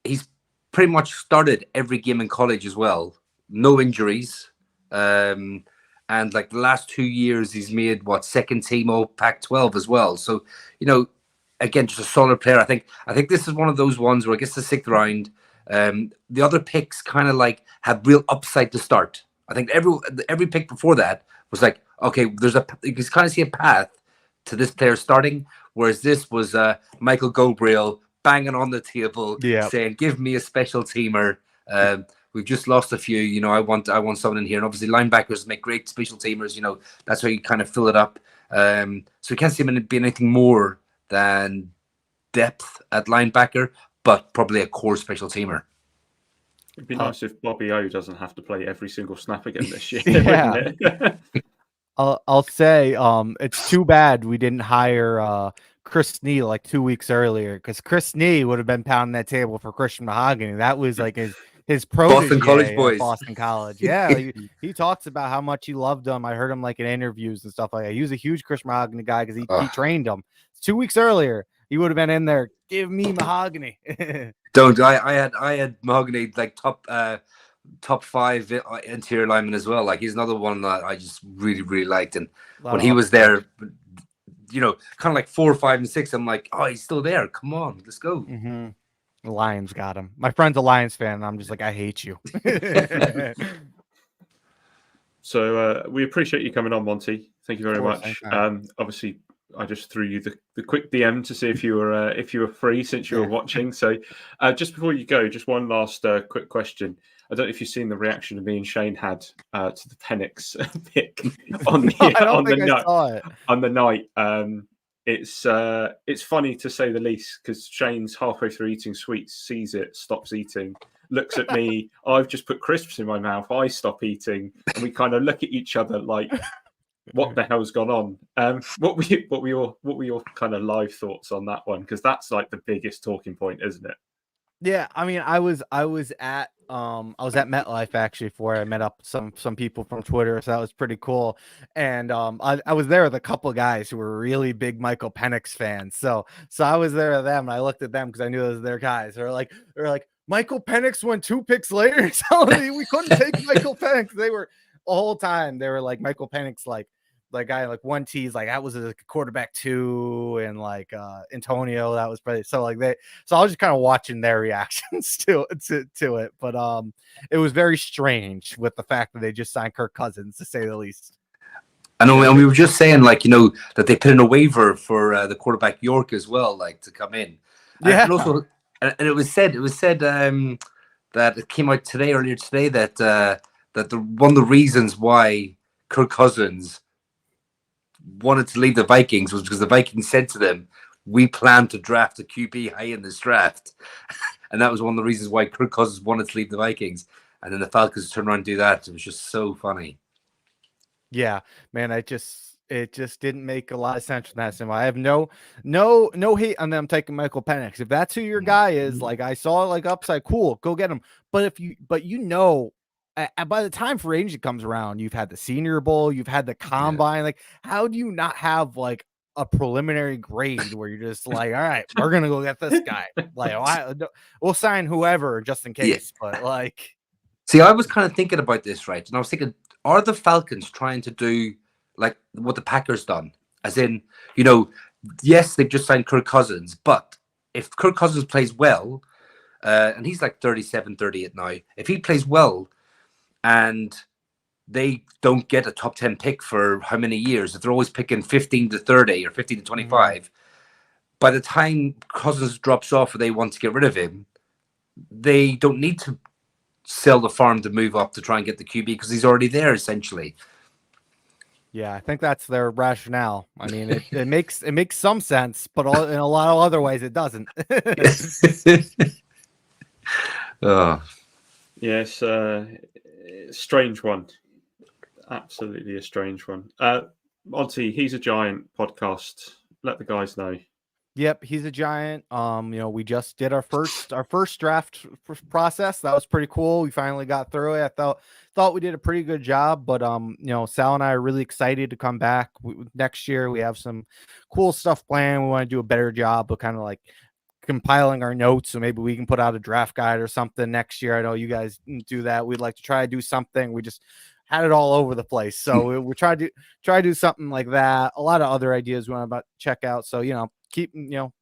he's pretty much started every game in college as well. No injuries. And like the last 2 years, he's made second team all Pac-12 as well. So, again, just a solid player. I think this is one of those ones where I guess the 6th round, the other picks kind of like have real upside to start. I think every pick before that was like, okay, you can kind of see a path to this player starting. Whereas this was Michael Gabriel banging on the table, saying, "Give me a special teamer." We've just lost a few. I want someone in here. And obviously, linebackers make great special teamers. That's how you kind of fill it up. So we can't see him being anything more than depth at linebacker, but probably a core special teamer. It'd be nice if Bobby O doesn't have to play every single snap again this year. Yeah. I'll say it's too bad we didn't hire Chris Snee like 2 weeks earlier, because Chris Snee would have been pounding that table for Christian Mahogany. That was like his protege Boston College boys. Boston College. Yeah, he talks about how much he loved him. I heard him like in interviews and stuff like that. He was a huge Christian Mahogany guy because he trained him. 2 weeks earlier, he would have been in there. Give me Mahogany. I had Mahogany like top 5 interior lineman as well. Like, he's another one that I just really, really liked. And when he was there, kind of like 4, 5, and 6, I'm like, oh, he's still there. Come on, let's go. Mm-hmm. The Lions got him. My friend's a Lions fan, and I'm just like, I hate you. So we appreciate you coming on, Monty. Thank you very much. Obviously, I just threw you the quick DM to see if you were free since you were watching. So just before you go, just one last quick question. I don't know if you've seen the reaction that me and Shane had to the Penix pick on the night It's funny to say the least, because Shane's halfway through eating sweets, sees it, stops eating, looks at me. I've just put crisps in my mouth. I stop eating, and we kind of look at each other like, "What the hell's gone on?" What were your kind of live thoughts on that one? Because that's like the biggest talking point, isn't it? Yeah, I mean, I was at MetLife actually for it. I met up some people from Twitter, so that was pretty cool. And I was there with a couple of guys who were really big Michael Penix fans. So I was there with them, and I looked at them because I knew those were their guys. They're like Michael Penix went 2 picks later, so we couldn't take Michael Penix. They were the whole time they were like Michael Penix, like guy like one tease, like that was a quarterback 2, and like Antonio, that was probably so like they. So I was just kind of watching their reactions to it, but it was very strange with the fact that they just signed Kirk Cousins, to say the least. I know, and we were just saying, like, that they put in a waiver for the quarterback York as well, like, to come in. And also, and it was said that it came out earlier today, that one of the reasons why Kirk Cousins wanted to leave the Vikings was because the Vikings said to them, "We plan to draft a QB high in this draft," and that was one of the reasons why Kirk Cousins wanted to leave the Vikings. And then the Falcons turned around and do that. It was just so funny. Yeah, man, it just didn't make a lot of sense from that standpoint. I have no hate on them taking Michael Penix. If that's who your guy is, like I saw like upside, cool, go get him. But by the time free agency comes around, you've had the Senior Bowl, you've had the Combine. Like, how do you not have like a preliminary grade where you're just like, all right, we're gonna go get this guy. Like, we'll sign whoever just in case. Yeah. But like, see, I was kind of thinking about this, right? And I was thinking, are the Falcons trying to do like what the Packers done? As in, yes, they've just signed Kirk Cousins, but if Kirk Cousins plays well, and he's like 37, 38 now, if he plays well, and they don't get a top 10 pick for how many years, if they're always picking 15 to 30 or 15 to 25, by the time Cousins drops off or they want to get rid of him, they don't need to sell the farm to move up to try and get the QB because he's already there, essentially. Yeah, I think that's their rationale. I mean, it makes some sense, but in a lot of other ways it doesn't. Oh. Yes, strange one. Absolutely a strange one. Monty, He's a Giant podcast. Let the guys know. Yep, He's a Giant. We just did our first draft process. That was pretty cool. We finally got through it. I thought we did a pretty good job, but Sal and I are really excited to come back next year. We have some cool stuff planned. We want to do a better job of kind of like compiling our notes, so maybe we can put out a draft guide or something next year. I know you guys do that. We'd like to try to do something. We just had it all over the place, so we try to do something like that. A lot of other ideas we want to check out. So keep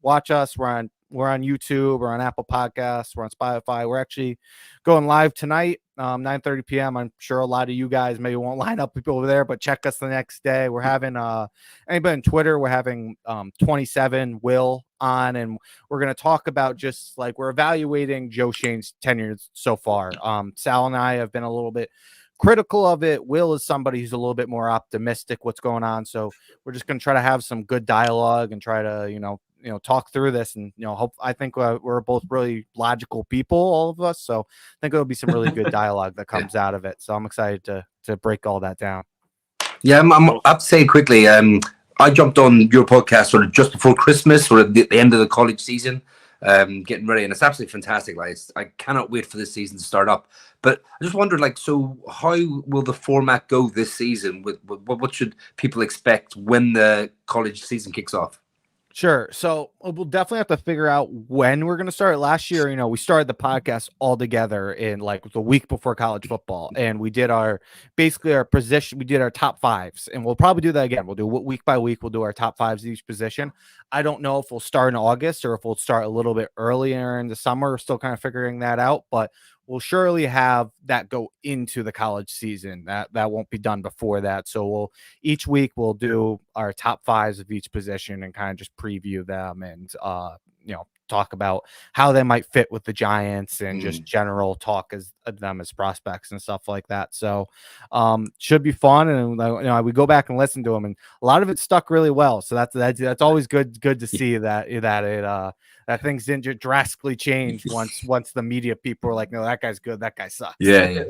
watch us. We're on YouTube, we're on Apple Podcasts, we're on Spotify. We're actually going live tonight, 9:30 p.m. I'm sure a lot of you guys maybe won't line up people over there, but check us the next day. We're having anybody on Twitter, we're having 27 Will on, and we're going to talk about just like we're evaluating Joe Shane's tenure so far. Sal and I have been a little bit critical of it. Will is somebody who's a little bit more optimistic what's going on, so we're just going to try to have some good dialogue and try to talk through this, and I think we're both really logical people, all of us, so I think there'll be some really good dialogue that comes out of it. So I'm excited to break all that down. Yeah, I'm up to say quickly, I jumped on your podcast sort of just before Christmas or at the end of the college season, getting ready, and it's absolutely fantastic. Like, I cannot wait for this season to start up. But I just wondered, like, so how will the format go this season? What should people expect when the college season kicks off? Sure. So we'll definitely have to figure out when we're going to start. Last year, we started the podcast all together in like the week before college football, and we did our position. We did our top fives, and we'll probably do that again. We'll do week by week. We'll do our top fives of each position. I don't know if we'll start in August or if we'll start a little bit earlier in the summer. We're still kind of figuring that out, but we'll surely have that go into the college season. That won't be done before that. So each week we'll do our top fives of each position and kind of just preview them and talk about how they might fit with the Giants and just general talk as them as prospects and stuff like that. So should be fun. And we go back and listen to them, and a lot of it stuck really well. So that's always good to see that things didn't drastically change once the media people were like, no, that guy's good, that guy sucks. Yeah.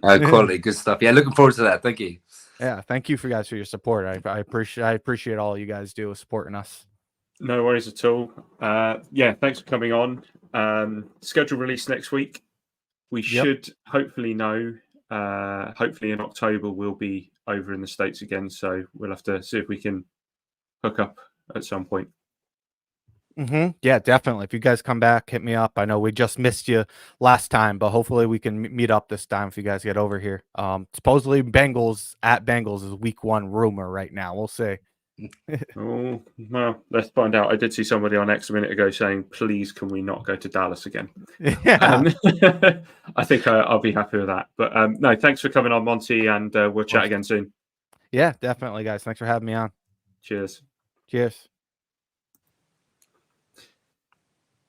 Quality, good stuff. Yeah, looking forward to that. Thank you. Yeah, thank you for your support. I appreciate all you guys do supporting us. No worries at all. Thanks for coming on. Schedule release next week. We should hopefully know. Hopefully in October we'll be over in the States again, so we'll have to see if we can hook up at some point. Yeah, definitely. If you guys come back, hit me up. I know we just missed you last time, but hopefully we can meet up this time if you guys get over here. Supposedly Bengals is week 1 rumor right now. We'll see. Oh, well, let's find out. I did see somebody on X a minute ago saying, please, can we not go to Dallas again? Yeah. I think I'll be happy with that. But no, thanks for coming on, Monty, and we'll chat again soon. Yeah, definitely, guys. Thanks for having me on. Cheers. Cheers.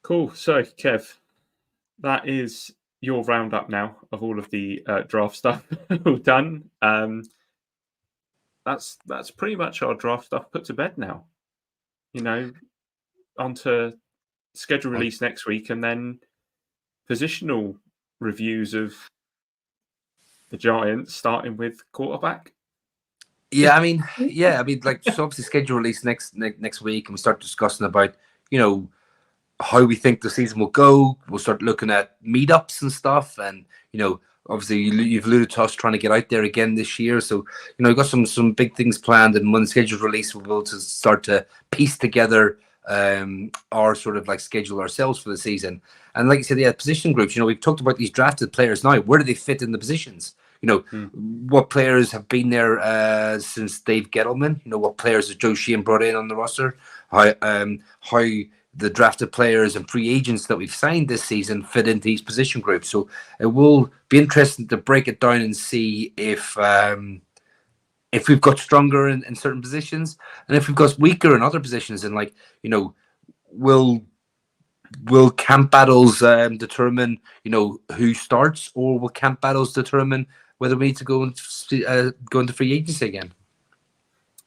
Cool. So, Kev, that is your roundup now of all of the draft stuff we've done. That's pretty much our draft stuff put to bed now. Onto schedule release next week, and then positional reviews of the Giants, starting with quarterback. So obviously schedule release next week, and we start discussing about how we think the season will go. We'll start looking at meetups and stuff, and obviously you've alluded to us trying to get out there again this year. So we've got some big things planned, and when the schedule release, we'll be able to start to piece together our sort of like schedule ourselves for the season. And like you said, position groups. We've talked about these drafted players now. Where do they fit in the positions? What players have been there since Dave Gettleman? What players has Joe Sheehan brought in on the roster? How the drafted players and free agents that we've signed this season fit into these position groups. So it will be interesting to break it down and see if we've got stronger in certain positions, and if we've got weaker in other positions. And will camp battles determine who starts, or will camp battles determine whether we need to go into free agency again?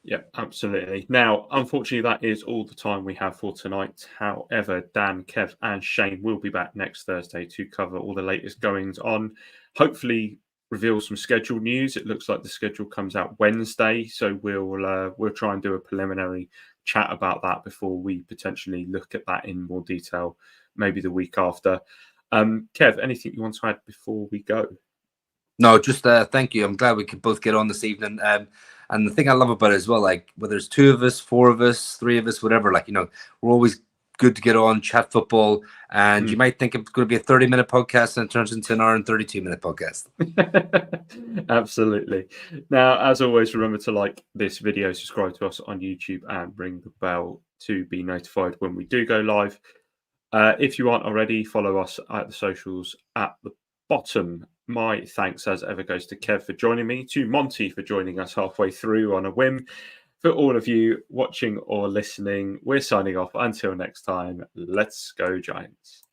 Yeah, absolutely. Now, unfortunately, that is all the time we have for tonight. However, Dan, Kev, and Shane will be back next Thursday to cover all the latest goings on. Hopefully, reveal some schedule news. It looks like the schedule comes out Wednesday, so we'll try and do a preliminary chat about that before we potentially look at that in more detail, maybe the week after. Kev, anything you want to add before we go? No, just thank you. I'm glad we could both get on this evening. And the thing I love about it as well, like whether it's 2 of us, 4 of us, 3 of us, whatever, we're always good to get on, chat football. And you might think it's going to be a 30-minute podcast, and it turns into an hour and 32-minute podcast. Absolutely. Now, as always, remember to like this video, subscribe to us on YouTube, and ring the bell to be notified when we do go live. If you aren't already, follow us at the socials at the bottom. My thanks as ever goes to Kev for joining me, to Monty for joining us halfway through on a whim. For all of you watching or listening, we're signing off. Until next time, let's go Giants.